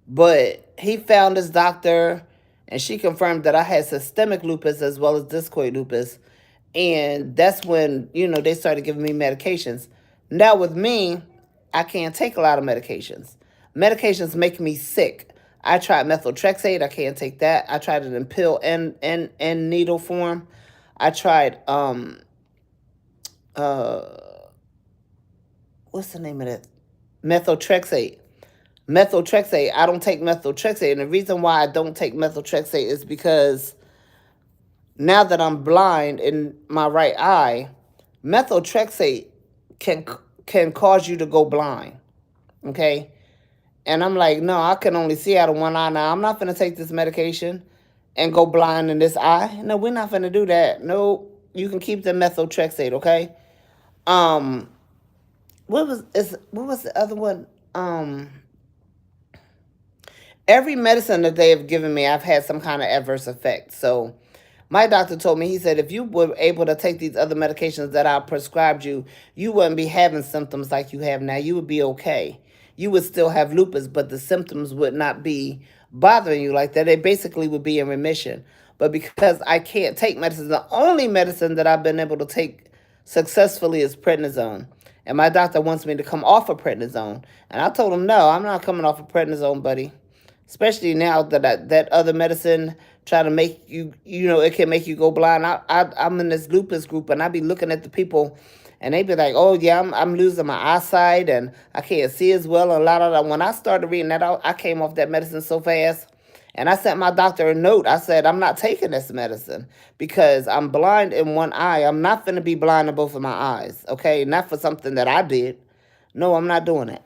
but he found this doctor and she confirmed that I had systemic lupus as well as discoid lupus. And that's when, they started giving me medications. Now with me, I can't take a lot of medications. Medications make me sick. I tried methotrexate. I can't take that. I tried it in pill and needle form. I tried uh what's the name of that? Methotrexate. Methotrexate. I don't take methotrexate, and the reason why I don't take methotrexate is because now that I'm blind in my right eye, methotrexate can can cause you to go blind. Okay, and I'm like, no, I can only see out of one eye now. I'm not gonna take this medication and go blind in this eye. No, we're not gonna do that. No, you can keep the methotrexate. Okay. Um, what was the other one? Every medicine that they have given me, I've had some kind of adverse effect. So my doctor told me, he said, if you were able to take these other medications that I prescribed you, you wouldn't be having symptoms like you have now. You would be okay. You would still have lupus, but the symptoms would not be bothering you like that. They basically would be in remission. But because I can't take medicine, the only medicine that I've been able to take successfully is prednisone. And my doctor wants me to come off of prednisone. And I told him, no, I'm not coming off of prednisone, buddy. Especially now that that other medicine try to make you, it can make you go blind. I'm in this lupus group, and I be looking at the people, and they be like, oh yeah, I'm losing my eyesight and I can't see as well. And a lot of that. When I started reading that out, I came off that medicine so fast. And I sent my doctor a note. I said, I'm not taking this medicine because I'm blind in one eye. I'm not going to be blind in both of my eyes, okay? Not for something that I did. No, I'm not doing it.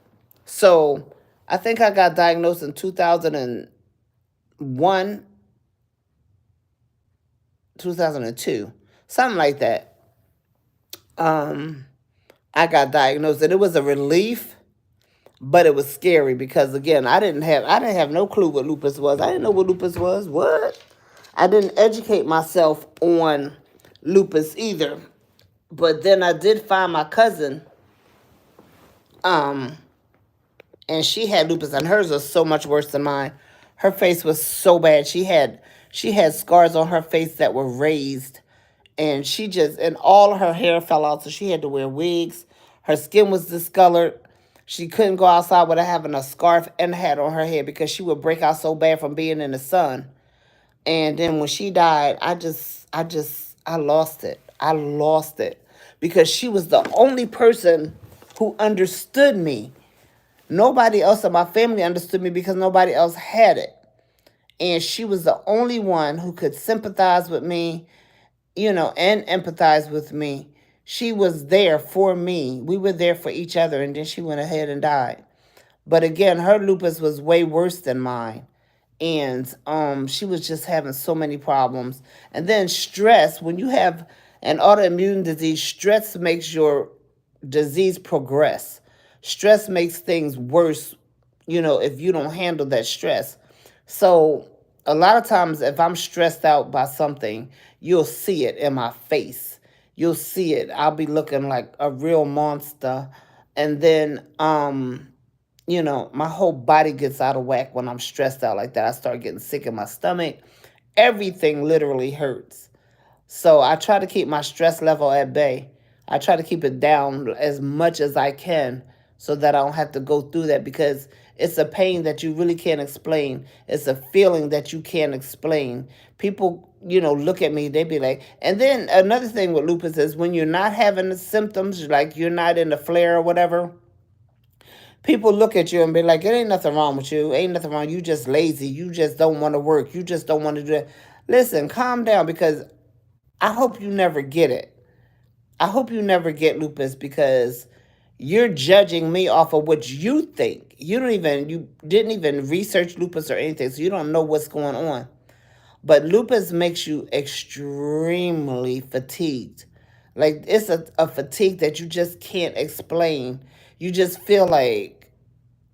So I think I got diagnosed in 2001, 2002, something like that. Um, I got diagnosed, and it was a relief, but it was scary because again, I didn't have no clue what lupus was. I didn't know what lupus was. What? I didn't educate myself on lupus either. But then I did find my cousin, um, and she had lupus, and hers was so much worse than mine. Her face was so bad. She had scars on her face that were raised, and and all her hair fell out, so she had to wear wigs. Her skin was discolored. She couldn't go outside without having a scarf and a hat on her head because she would break out so bad from being in the sun. And then when she died, I lost it. I lost it because she was the only person who understood me. Nobody else in my family understood me because nobody else had it. And she was the only one who could sympathize with me, and empathize with me. She was there for me. We were there for each other, and then she went ahead and died. But again, her lupus was way worse than mine. And she was just having so many problems. And then stress, when you have an autoimmune disease, stress makes your disease progress. Stress makes things worse, if you don't handle that stress. So a lot of times if I'm stressed out by something, you'll see it in my face. You'll see it. I'll be looking like a real monster. And then my whole body gets out of whack when I'm stressed out like that. I start getting sick in my stomach. Everything literally hurts. So I try to keep my stress level at bay. I try to keep it down as much as I can so that I don't have to go through that because it's a pain that you really can't explain. It's a feeling that you can't explain. People, look at me, they be like, and then another thing with lupus is when you're not having the symptoms, like you're not in the flare or whatever, people look at you and be like, it ain't nothing wrong with you. Ain't nothing wrong. You just lazy. You just don't want to work. You just don't want to do it. Listen, calm down because I hope you never get it. I hope you never get lupus because you're judging me off of what you think. You didn't even research lupus or anything, so you don't know what's going on. But lupus makes you extremely fatigued. Like it's a fatigue that you just can't explain. You just feel like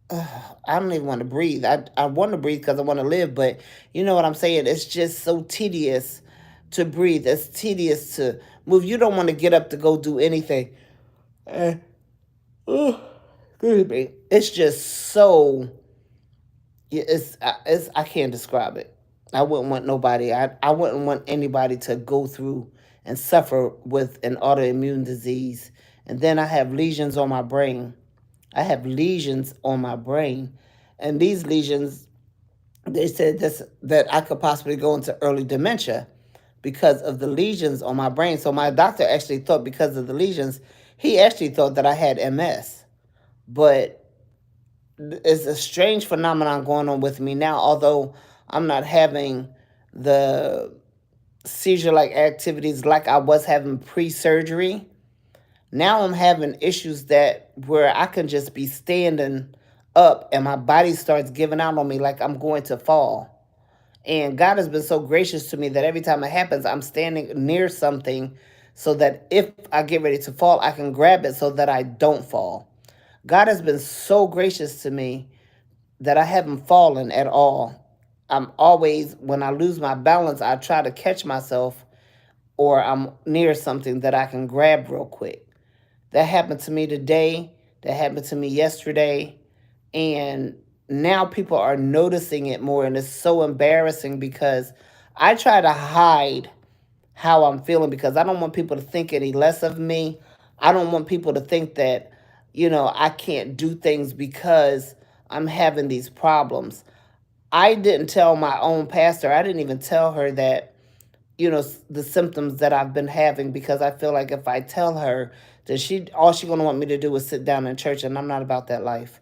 I don't even want to breathe. I want to breathe because I want to live, but you know what I'm saying? It's just so tedious to breathe. It's tedious to move. You don't want to get up to go do anything. Uh, Excuse me. It's just so. It's I can't describe it. I wouldn't want nobody. I wouldn't want anybody to go through and suffer with an autoimmune disease. And then I have lesions on my brain. I have lesions on my brain, and these lesions, they said that I could possibly go into early dementia because of the lesions on my brain. So my doctor actually thought because of the lesions, he actually thought that I had MS. But it's a strange phenomenon going on with me now, although I'm not having the seizure-like activities like I was having pre-surgery. Now I'm having issues that where I can just be standing up and my body starts giving out on me like I'm going to fall. And God has been so gracious to me that every time it happens, I'm standing near something so that if I get ready to fall, I can grab it so that I don't fall. God has been so gracious to me that I haven't fallen at all. I'm always, when I lose my balance, I try to catch myself or I'm near something that I can grab real quick. That happened to me today. That happened to me yesterday. And now people are noticing it more. And it's so embarrassing because I try to hide how I'm feeling because I don't want people to think any less of me. I don't want people to think that, I can't do things because I'm having these problems. I didn't tell my own pastor, I didn't even tell her that the symptoms that I've been having because I feel like if I tell her that all she's gonna want me to do is sit down in church, and I'm not about that life.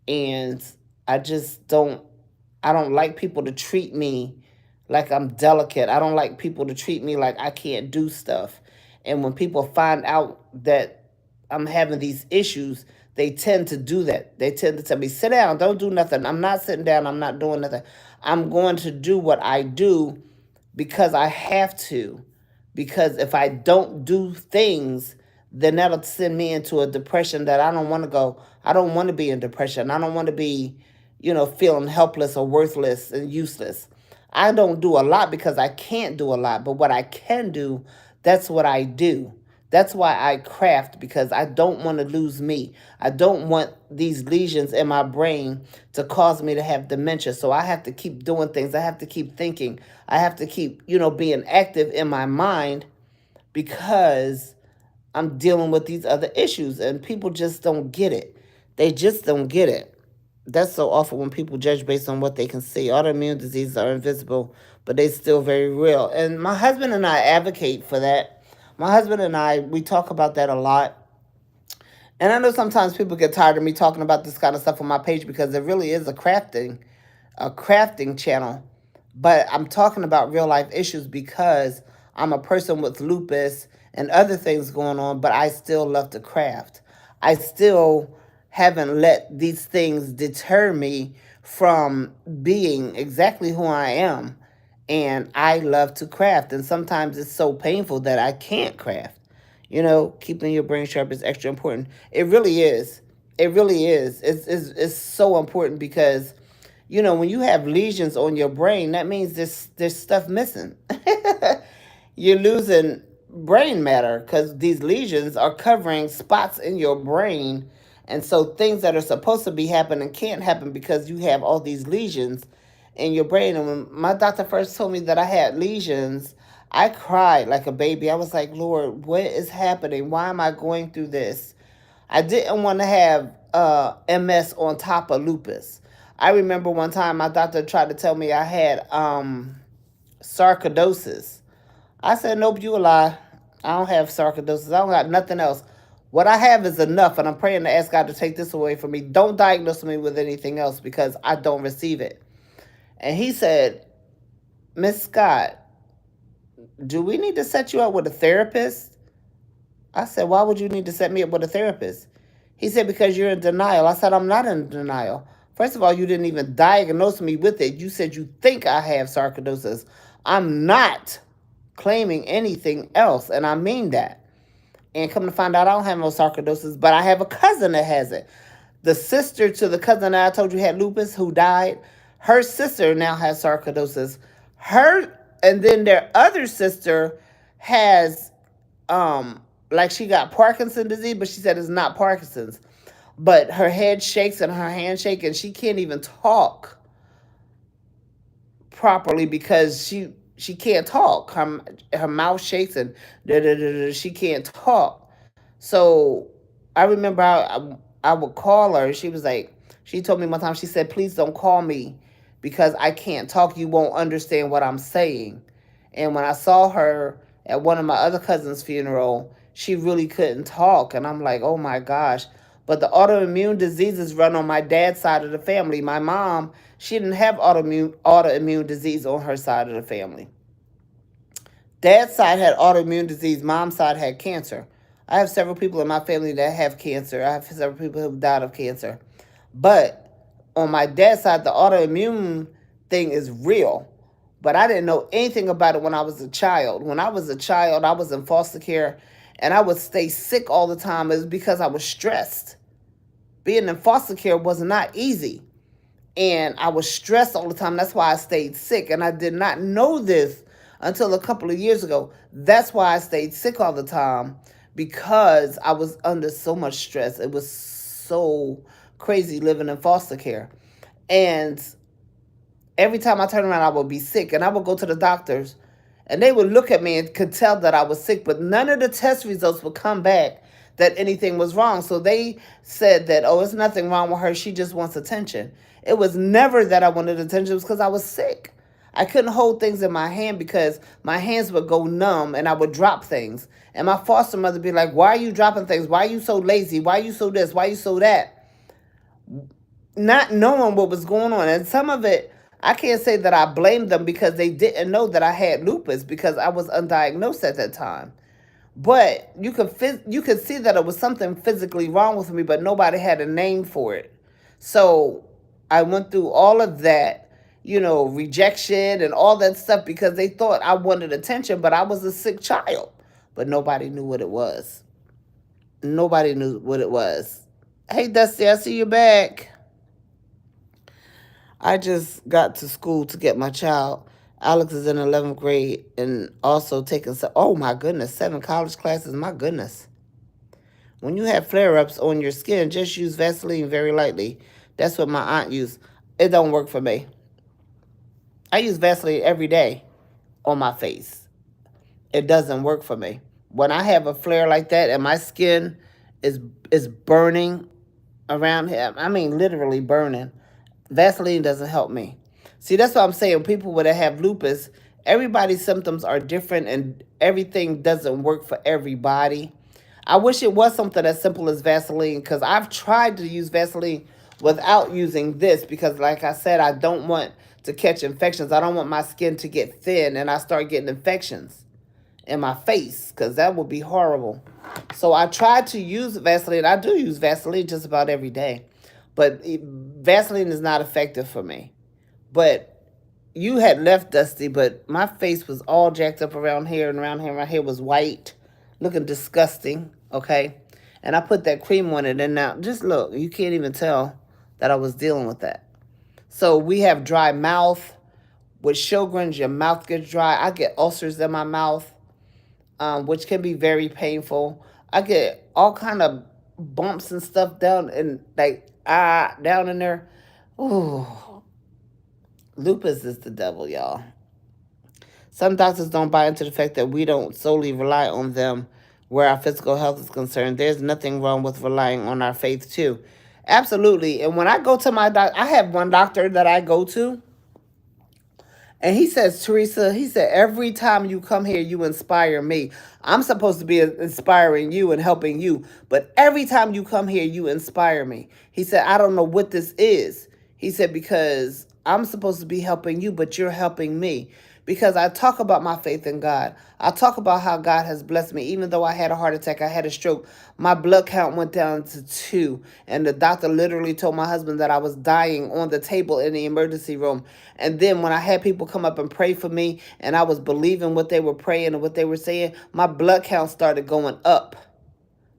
And I just I don't like people to treat me like I'm delicate. I don't like people to treat me like I can't do stuff. And when people find out that I'm having these issues, they tend to do that. They tend to tell me, sit down, don't do nothing. I'm not sitting down, I'm not doing nothing. I'm going to do what I do because I have to. Because if I don't do things, then that'll send me into a depression that I don't want to go. I don't want to be in depression. I don't want to be, feeling helpless or worthless and useless. I don't do a lot because I can't do a lot. But what I can do, that's what I do. That's why I craft because I don't want to lose me. I don't want these lesions in my brain to cause me to have dementia. So I have to keep doing things. I have to keep thinking. I have to keep, being active in my mind because I'm dealing with these other issues and people just don't get it. They just don't get it. That's so awful when people judge based on what they can see. Autoimmune diseases are invisible, but they still very real. And my husband and I advocate for that. My husband and I, we talk about that a lot. And I know sometimes people get tired of me talking about this kind of stuff on my page because it really is a crafting channel. But I'm talking about real life issues because I'm a person with lupus and other things going on, but I still love to craft. I still haven't let these things deter me from being exactly who I am. And I love to craft. And sometimes it's so painful that I can't craft. Keeping your brain sharp is extra important. It really is. It really is. It's so important because, when you have lesions on your brain, that means there's stuff missing. You're losing brain matter because these lesions are covering spots in your brain. And so things that are supposed to be happening can't happen because you have all these lesions in your brain. And when my doctor first told me that I had lesions, I cried like a baby. I was like, Lord, what is happening? Why am I going through this? I didn't want to have MS on top of lupus. I remember one time my doctor tried to tell me I had sarcoidosis. I said, nope, you a lie. I don't have sarcoidosis. I don't got nothing else. What I have is enough, and I'm praying to ask God to take this away from me. Don't diagnose me with anything else because I don't receive it. And he said, Miss Scott, do we need to set you up with a therapist? I said, why would you need to set me up with a therapist? He said, because you're in denial. I said, I'm not in denial. First of all, you didn't even diagnose me with it. You said you think I have sarcoidosis. I'm not claiming anything else, and I mean that. And come to find out, I don't have no sarcoidosis, but I have a cousin that has it. The sister to the cousin that I told you had lupus who died, her sister now has sarcoidosis. Her and then their other sister has like she got Parkinson's disease, but she said it's not Parkinson's. But her head shakes and her hand shakes and she can't even talk properly because she can't talk. Her mouth shakes and she can't talk. So I remember I would call her. She was like, she told me one time, she said, please don't call me because I can't talk. You won't understand what I'm saying. And when I saw her at one of my other cousin's funeral, she really couldn't talk. And I'm like, oh my gosh. But the autoimmune diseases run on my dad's side of the family. My mom, she didn't have autoimmune disease on her side of the family. Dad's side had autoimmune disease. Mom's side had cancer. I have several people in my family that have cancer. I have several people who've died of cancer. But on my dad's side, the autoimmune thing is real. But I didn't know anything about it when I was a child. When I was a child, I was in foster care and I would stay sick all the time. It was because I was stressed. Being in foster care was not easy. And I was stressed all the time. That's why I stayed sick. And I did not know this until a couple of years ago. That's why I stayed sick all the time, because I was under so much stress. It was so crazy living in foster care. And every time I turned around, I would be sick. And I would go to the doctors and they would look at me and could tell that I was sick, but none of the test results would come back that anything was wrong. So they said that, oh, it's nothing wrong with her. She just wants attention. It was never that I wanted attention. It was because I was sick. I couldn't hold things in my hand because my hands would go numb and I would drop things. And my foster mother would be like, why are you dropping things? Why are you so lazy? Why are you so this? Why are you so that? Not knowing what was going on. And some of it, I can't say that I blamed them because they didn't know that I had lupus because I was undiagnosed at that time. But you could see that it was something physically wrong with me, but nobody had a name for it. So I went through all of that, rejection and all that stuff because they thought I wanted attention, but I was a sick child. But nobody knew what it was. Nobody knew what it was. Hey, Dusty, I see you back. I just got to school to get my child. Alex is in 11th grade and also taking oh my goodness, 7 college classes. My goodness. When you have flare-ups on your skin, just use Vaseline very lightly. That's what my aunt used. It don't work for me. I use Vaseline every day on my face. It doesn't work for me. When I have a flare like that and my skin is burning, around him. I mean, literally burning. Vaseline doesn't help me. See, that's what I'm saying. People that have lupus, everybody's symptoms are different and everything doesn't work for everybody. I wish it was something as simple as Vaseline because I've tried to use Vaseline without using this because, like I said, I don't want to catch infections. I don't want my skin to get thin and I start getting infections in my face because that would be horrible. So I tried to use Vaseline. I do use Vaseline just about every day, but Vaseline is not effective for me. But you had left, Dusty, but my face was all jacked up around here and around here. My hair was white, looking disgusting, okay? And I put that cream on it, and now just look, you can't even tell that I was dealing with that. So we have dry mouth. With Sjogren's, your mouth gets dry. I get ulcers in my mouth, which can be very painful. I get all kind of bumps and stuff down and like down in there. Ooh, lupus is the devil, y'all. Some doctors don't buy into the fact that we don't solely rely on them where our physical health is concerned. There's nothing wrong with relying on our faith too. Absolutely. And when I go to my doctor, I have one doctor that I go to. And he says, Teresa, he said, every time you come here, you inspire me. I'm supposed to be inspiring you and helping you. But every time you come here, you inspire me. He said, I don't know what this is. He said, because I'm supposed to be helping you, but you're helping me. Because I talk about my faith in God. I talk about how God has blessed me. Even though I had a heart attack, I had a stroke, my blood count went down to 2. And the doctor literally told my husband that I was dying on the table in the emergency room. And then when I had people come up and pray for me, and I was believing what they were praying and what they were saying, my blood count started going up.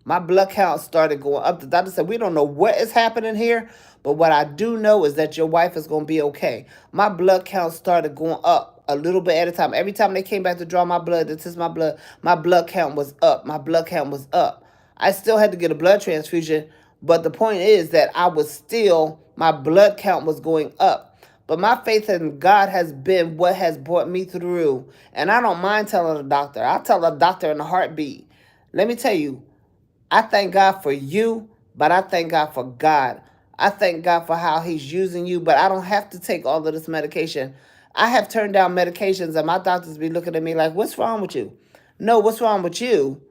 My blood count started going up. The doctor said, we don't know what is happening here, but what I do know is that your wife is going to be okay. My blood count started going up a little bit at a time. Every time they came back to draw my blood, to test my blood count was up. My blood count was up. I still had to get a blood transfusion, but the point is that my blood count was going up. But my faith in God has been what has brought me through. And I don't mind telling the doctor. I'll tell the doctor in a heartbeat. Let me tell you, I thank God for you, but I thank God for God. I thank God for how he's using you, but I don't have to take all of this medication. I have turned down medications and my doctors be looking at me like, what's wrong with you? No, what's wrong with you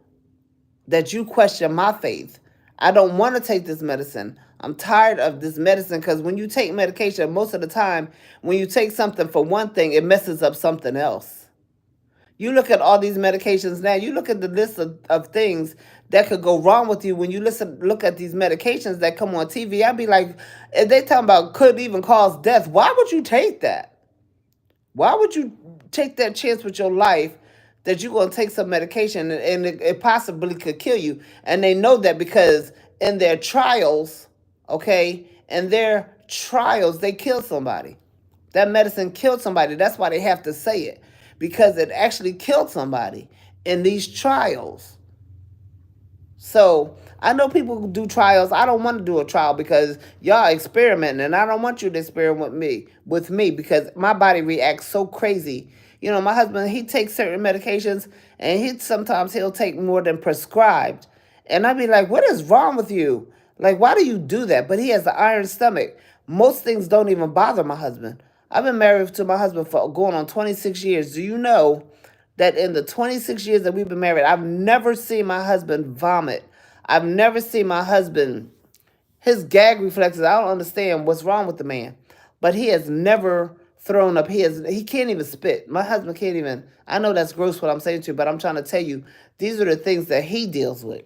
that you question my faith? I don't want to take this medicine. I'm tired of this medicine because when you take medication, most of the time, when you take something for one thing, it messes up something else. You look at all these medications now, you look at the list of things that could go wrong with you when you look at these medications that come on TV. I'd be like, if they talking about could even cause death, why would you take that? Why would you take that chance with your life that you're going to take some medication and it possibly could kill you? And they know that because in their trials, okay, they killed somebody. That medicine killed somebody. That's why they have to say it, because it actually killed somebody in these trials. So I know people do trials. I don't want to do a trial because y'all experimenting, and I don't want you to experiment with me because my body reacts so crazy. You know, my husband, he takes certain medications, and he'll take more than prescribed. And I'd be like, what is wrong with you? Like, why do you do that? But he has an iron stomach. Most things don't even bother my husband. I've been married to my husband for going on 26 years. Do you know that in the 26 years that we've been married, I've never seen my husband vomit. I've never seen my husband, his gag reflexes, I don't understand what's wrong with the man. But he has never thrown up. He can't even spit. My husband can't even, I know that's gross what I'm saying to you, but I'm trying to tell you, these are the things that he deals with.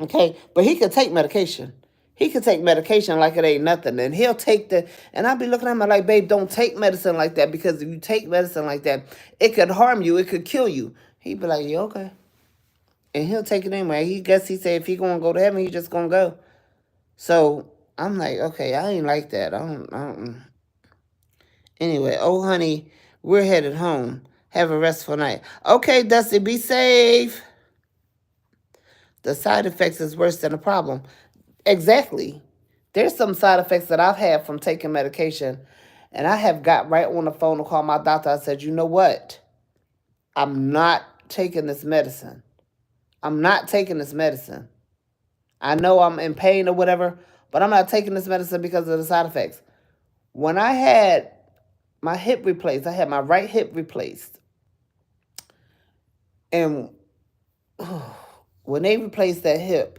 Okay? But he could take medication. He could take medication like it ain't nothing. And he'll take and I'll be looking at him like, babe, don't take medicine like that, because if you take medicine like that, it could harm you. It could kill you. He'd be like, yeah, okay. And he'll take it anyway. He said if he going to go to heaven, he just going to go. So I'm like, okay, I ain't like that. I don't. Anyway, oh, honey, we're headed home. Have a restful night. Okay, Dusty, be safe. The side effects is worse than the problem. Exactly. There's some side effects that I've had from taking medication, and I have got right on the phone to call my doctor. I said, you know what? I'm not taking this medicine. I'm not taking this medicine. I know I'm in pain or whatever, but I'm not taking this medicine because of the side effects. When I had my hip replaced, I had my right hip replaced. And when they replaced that hip,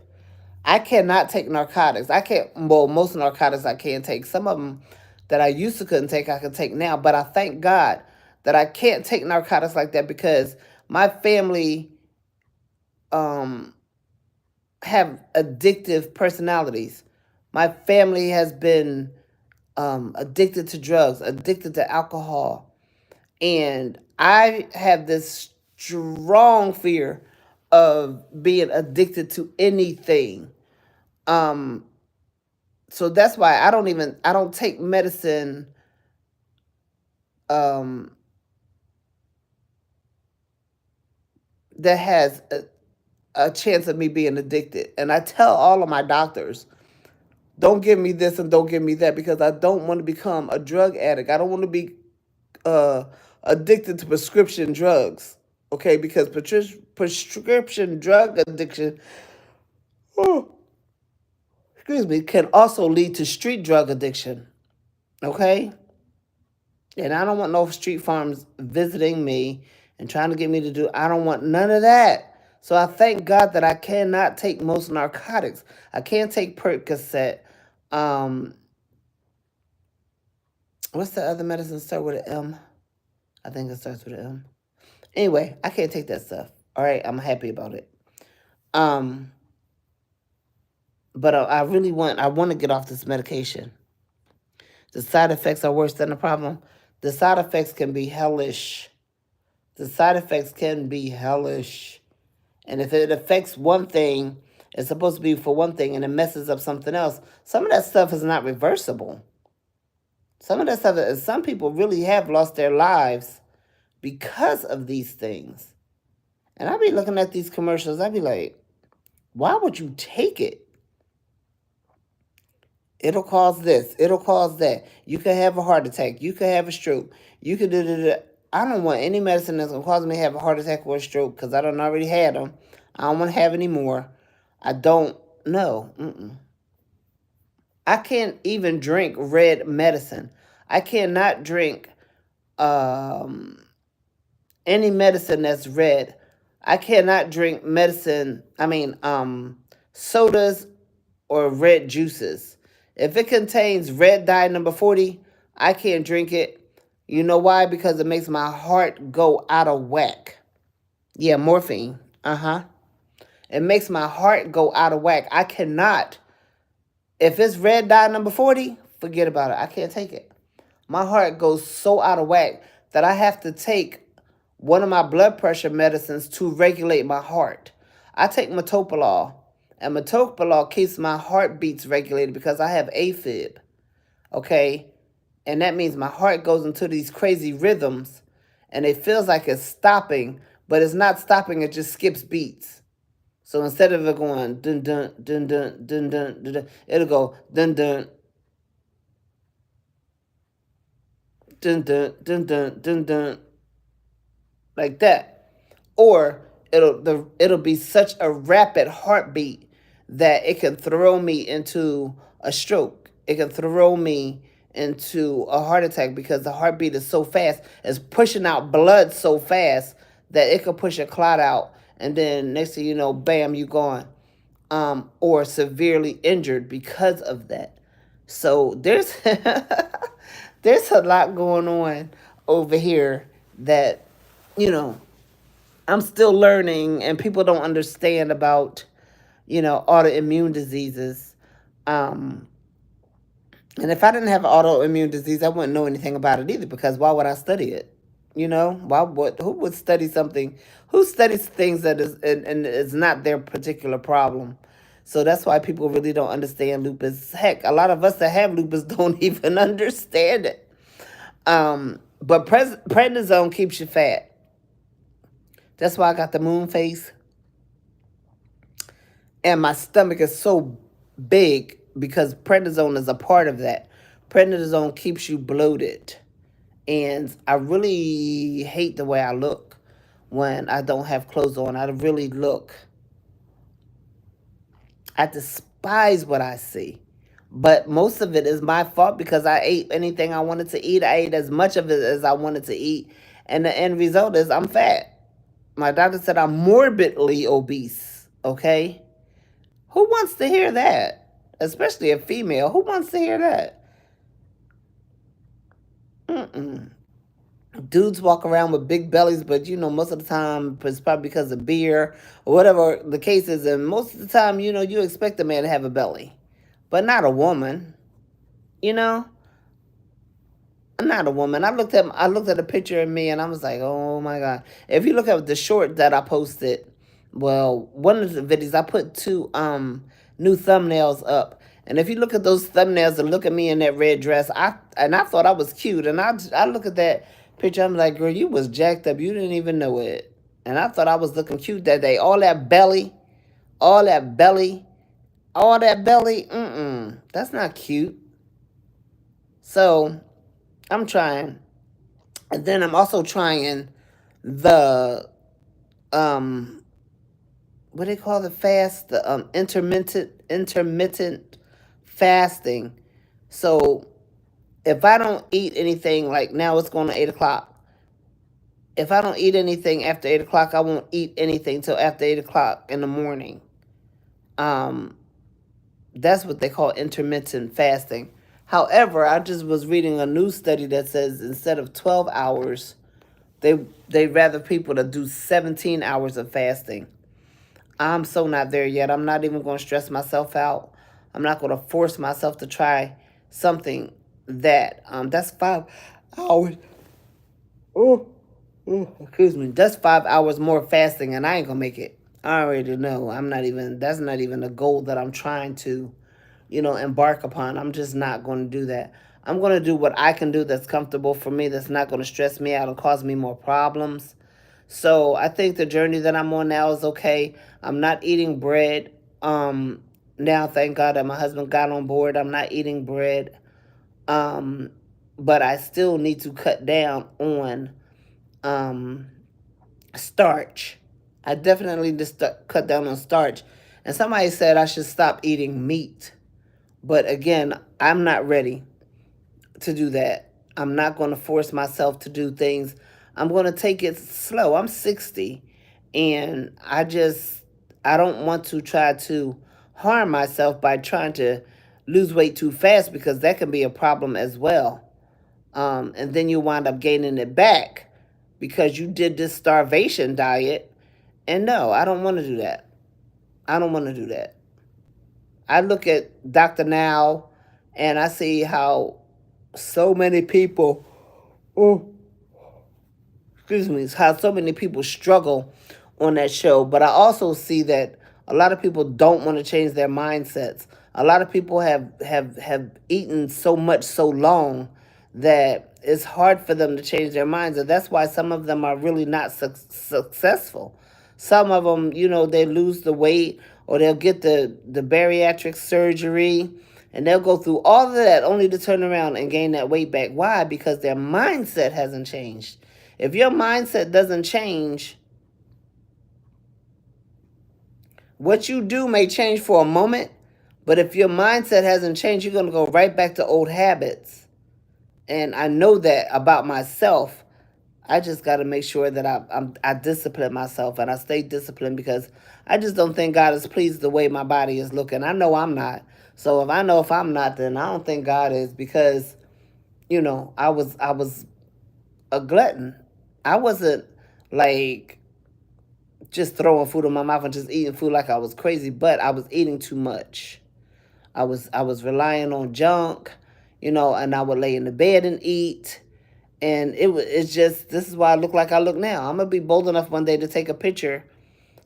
I cannot take narcotics. I can't, well, most narcotics I can take. Some of them that I used to couldn't take, I can take now. But I thank God that I can't take narcotics like that because my family um, have addictive personalities. My family has been addicted to drugs, addicted to alcohol. And I have this strong fear of being addicted to anything. Um, so that's why I don't take medicine um, that has a chance of me being addicted. And I tell all of my doctors, don't give me this and don't give me that because I don't want to become a drug addict. I don't want to be uh, addicted to prescription drugs. Okay, because prescription drug addiction, oh, excuse me, can also lead to street drug addiction. Okay, and I don't want no street farms visiting me and trying to get me to do. I don't want none of that. So I thank God that I cannot take most narcotics. I can't take Percocet. Um, what's the other medicine start with an M? I think it starts with an M. Anyway, I can't take that stuff. All right, I'm happy about it. Um, but I want to get off this medication. The side effects are worse than the problem. The side effects can be hellish. The side effects can be hellish. And if it affects one thing, it's supposed to be for one thing and it messes up something else. Some of that stuff is not reversible. Some of that stuff, some people really have lost their lives because of these things. And I be looking at these commercials, I be like, why would you take it? It'll cause this. It'll cause that. You could have a heart attack. You could have a stroke. You could do. I don't want any medicine that's gonna cause me to have a heart attack or a stroke because I don't already had them. I don't want to have any more. I don't know. I can't even drink red medicine. I cannot drink um, any medicine that's red. I cannot drink medicine. Sodas or red juices. If it contains red dye number 40, I can't drink it. You know why? Because it makes my heart go out of whack. Yeah, morphine. Uh-huh. It makes my heart go out of whack. I cannot. If it's red dye number 40, forget about it. I can't take it. My heart goes so out of whack that I have to take one of my blood pressure medicines to regulate my heart. I take metoprolol, and metoprolol keeps my heartbeats regulated because I have AFib. Okay? And that means my heart goes into these crazy rhythms and it feels like it's stopping, but it's not stopping, it just skips beats. So instead of it going dun dun dun dun dun dun dun, dun it'll go dun dun dun dun dun dun dun dun like that. Or it'll be such a rapid heartbeat that it can throw me into a stroke. It can throw me into a heart attack because the heartbeat is so fast. It's pushing out blood so fast that it could push a clot out, and then next thing you know, bam, you gone. Or severely injured because of that. So there's there's a lot going on over here that you know I'm still learning, and people don't understand about autoimmune diseases. Um, and if I didn't have an autoimmune disease, I wouldn't know anything about it either. Because why would I study it? Why would who would study something? Who studies things that and is not their particular problem? So that's why people really don't understand lupus. Heck, a lot of us that have lupus don't even understand it. But prednisone keeps you fat. That's why I got the moon face. And my stomach is so big because prednisone is a part of that. Prednisone keeps you bloated. And I really hate the way I look when I don't have clothes on. I really look I despise what I see. But most of it is my fault because I ate anything I wanted to eat. I ate as much of it as I wanted to eat. And the end result is I'm fat. My doctor said I'm morbidly obese. Okay? Who wants to hear that? Especially a female. Who wants to hear that? Mm-mm. Dudes walk around with big bellies, but most of the time it's probably because of beer or whatever the case is. And most of the time, you expect a man to have a belly, but not a woman. You know, I'm not a woman. I looked at a picture of me and I was like, oh my god. If you look at the short that I posted, well, one of the videos I put two new thumbnails up. And if you look at those thumbnails and look at me in that red dress, I thought I was cute. And I look at that picture, I'm like, girl, you was jacked up. You didn't even know it. And I thought I was looking cute that day. All that belly, all that belly. That's not cute. So I'm trying. And then I'm also trying the what do they call the fast? The intermittent fasting. So if I don't eat anything, like now it's going to 8 o'clock. If I don't eat anything after 8 o'clock, I won't eat anything till after 8 o'clock in the morning. Um, that's what they call intermittent fasting. However, I just was reading a new study that says instead of 12 hours, They they rather people to do 17 hours of fasting. I'm so not there yet. I'm not even going to stress myself out. I'm not going to force myself to try something that's 5 hours. Oh, excuse me. That's 5 hours more fasting, and I ain't gonna make it. I already know. I'm not even. That's not even a goal that I'm trying to, embark upon. I'm just not going to do that. I'm going to do what I can do that's comfortable for me, that's not going to stress me out and cause me more problems. So I think the journey that I'm on now is okay. I'm not eating bread. Now, thank God that my husband got on board. I'm not eating bread. Um, but I still need to cut down on um, starch. I definitely just cut down on starch. And somebody said I should stop eating meat. But again, I'm not ready to do that. I'm not going to force myself to do things. I'm going to take it slow. I'm 60 and I don't want to try to harm myself by trying to lose weight too fast because that can be a problem as well. And then you wind up gaining it back because you did this starvation diet. And no, I don't want to do that. I don't want to do that. I look at Dr. Now and I see how so many people, oh, excuse me, how so many people struggle on that show. But I also see that a lot of people don't want to change their mindsets. A lot of people have eaten so much so long that it's hard for them to change their minds. And that's why some of them are really not successful. Some of them, they lose the weight or they'll get the bariatric surgery and they'll go through all of that only to turn around and gain that weight back. Why? Because their mindset hasn't changed. If your mindset doesn't change, what you do may change for a moment, but if your mindset hasn't changed, you're going to go right back to old habits. And I know that about myself. I just got to make sure that I discipline myself and I stay disciplined because I just don't think God is pleased the way my body is looking. I know I'm not. So if I'm not, then I don't think God is because, I was a glutton. I wasn't like just throwing food in my mouth and just eating food like I was crazy, but I was eating too much. I was relying on junk, and I would lay in the bed and eat. And it's just this is why I look like I look now. I'm gonna be bold enough one day to take a picture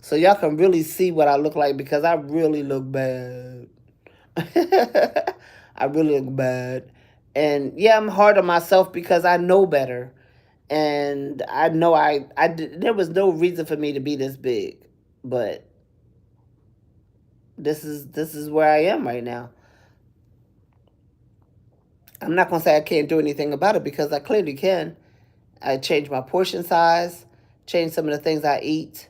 so y'all can really see what I look like because I really look bad. I really look bad. And yeah, I'm hard on myself because I know better. And I know there was no reason for me to be this big. But this is where I am right now. I'm not gonna say I can't do anything about it because I clearly can. I change my portion size, change some of the things I eat,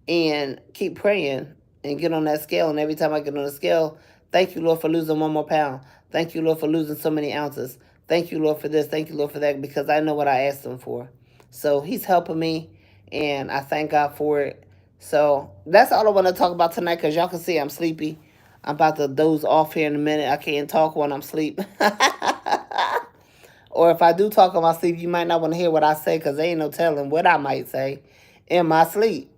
and keep praying. and get on that scale. And every time I get on the scale, thank you, Lord, for losing 1 more pound. Thank you, Lord, for losing so many ounces. Thank you, Lord, for this. Thank you, Lord, for that, because I know what I asked him for. So he's helping me, and I thank God for it. So that's all I want to talk about tonight, because y'all can see I'm sleepy. I'm about to doze off here in a minute. I can't talk when I'm asleep. Or if I do talk in my sleep, you might not want to hear what I say, because there ain't no telling what I might say in my sleep.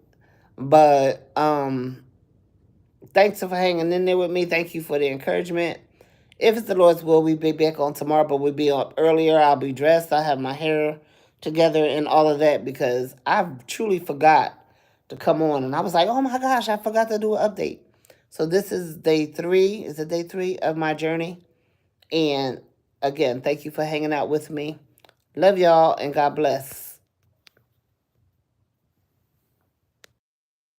But thanks for hanging in there with me. Thank you for the encouragement. If it's the Lord's will, we'll be back on tomorrow, but we'll be up earlier. I'll be dressed. I have my hair together and all of that, because I truly forgot to come on. And I was like, oh my gosh, I forgot to do an update. So this is day 3. Is it day 3 of my journey? And again, thank you for hanging out with me. Love y'all, and God bless.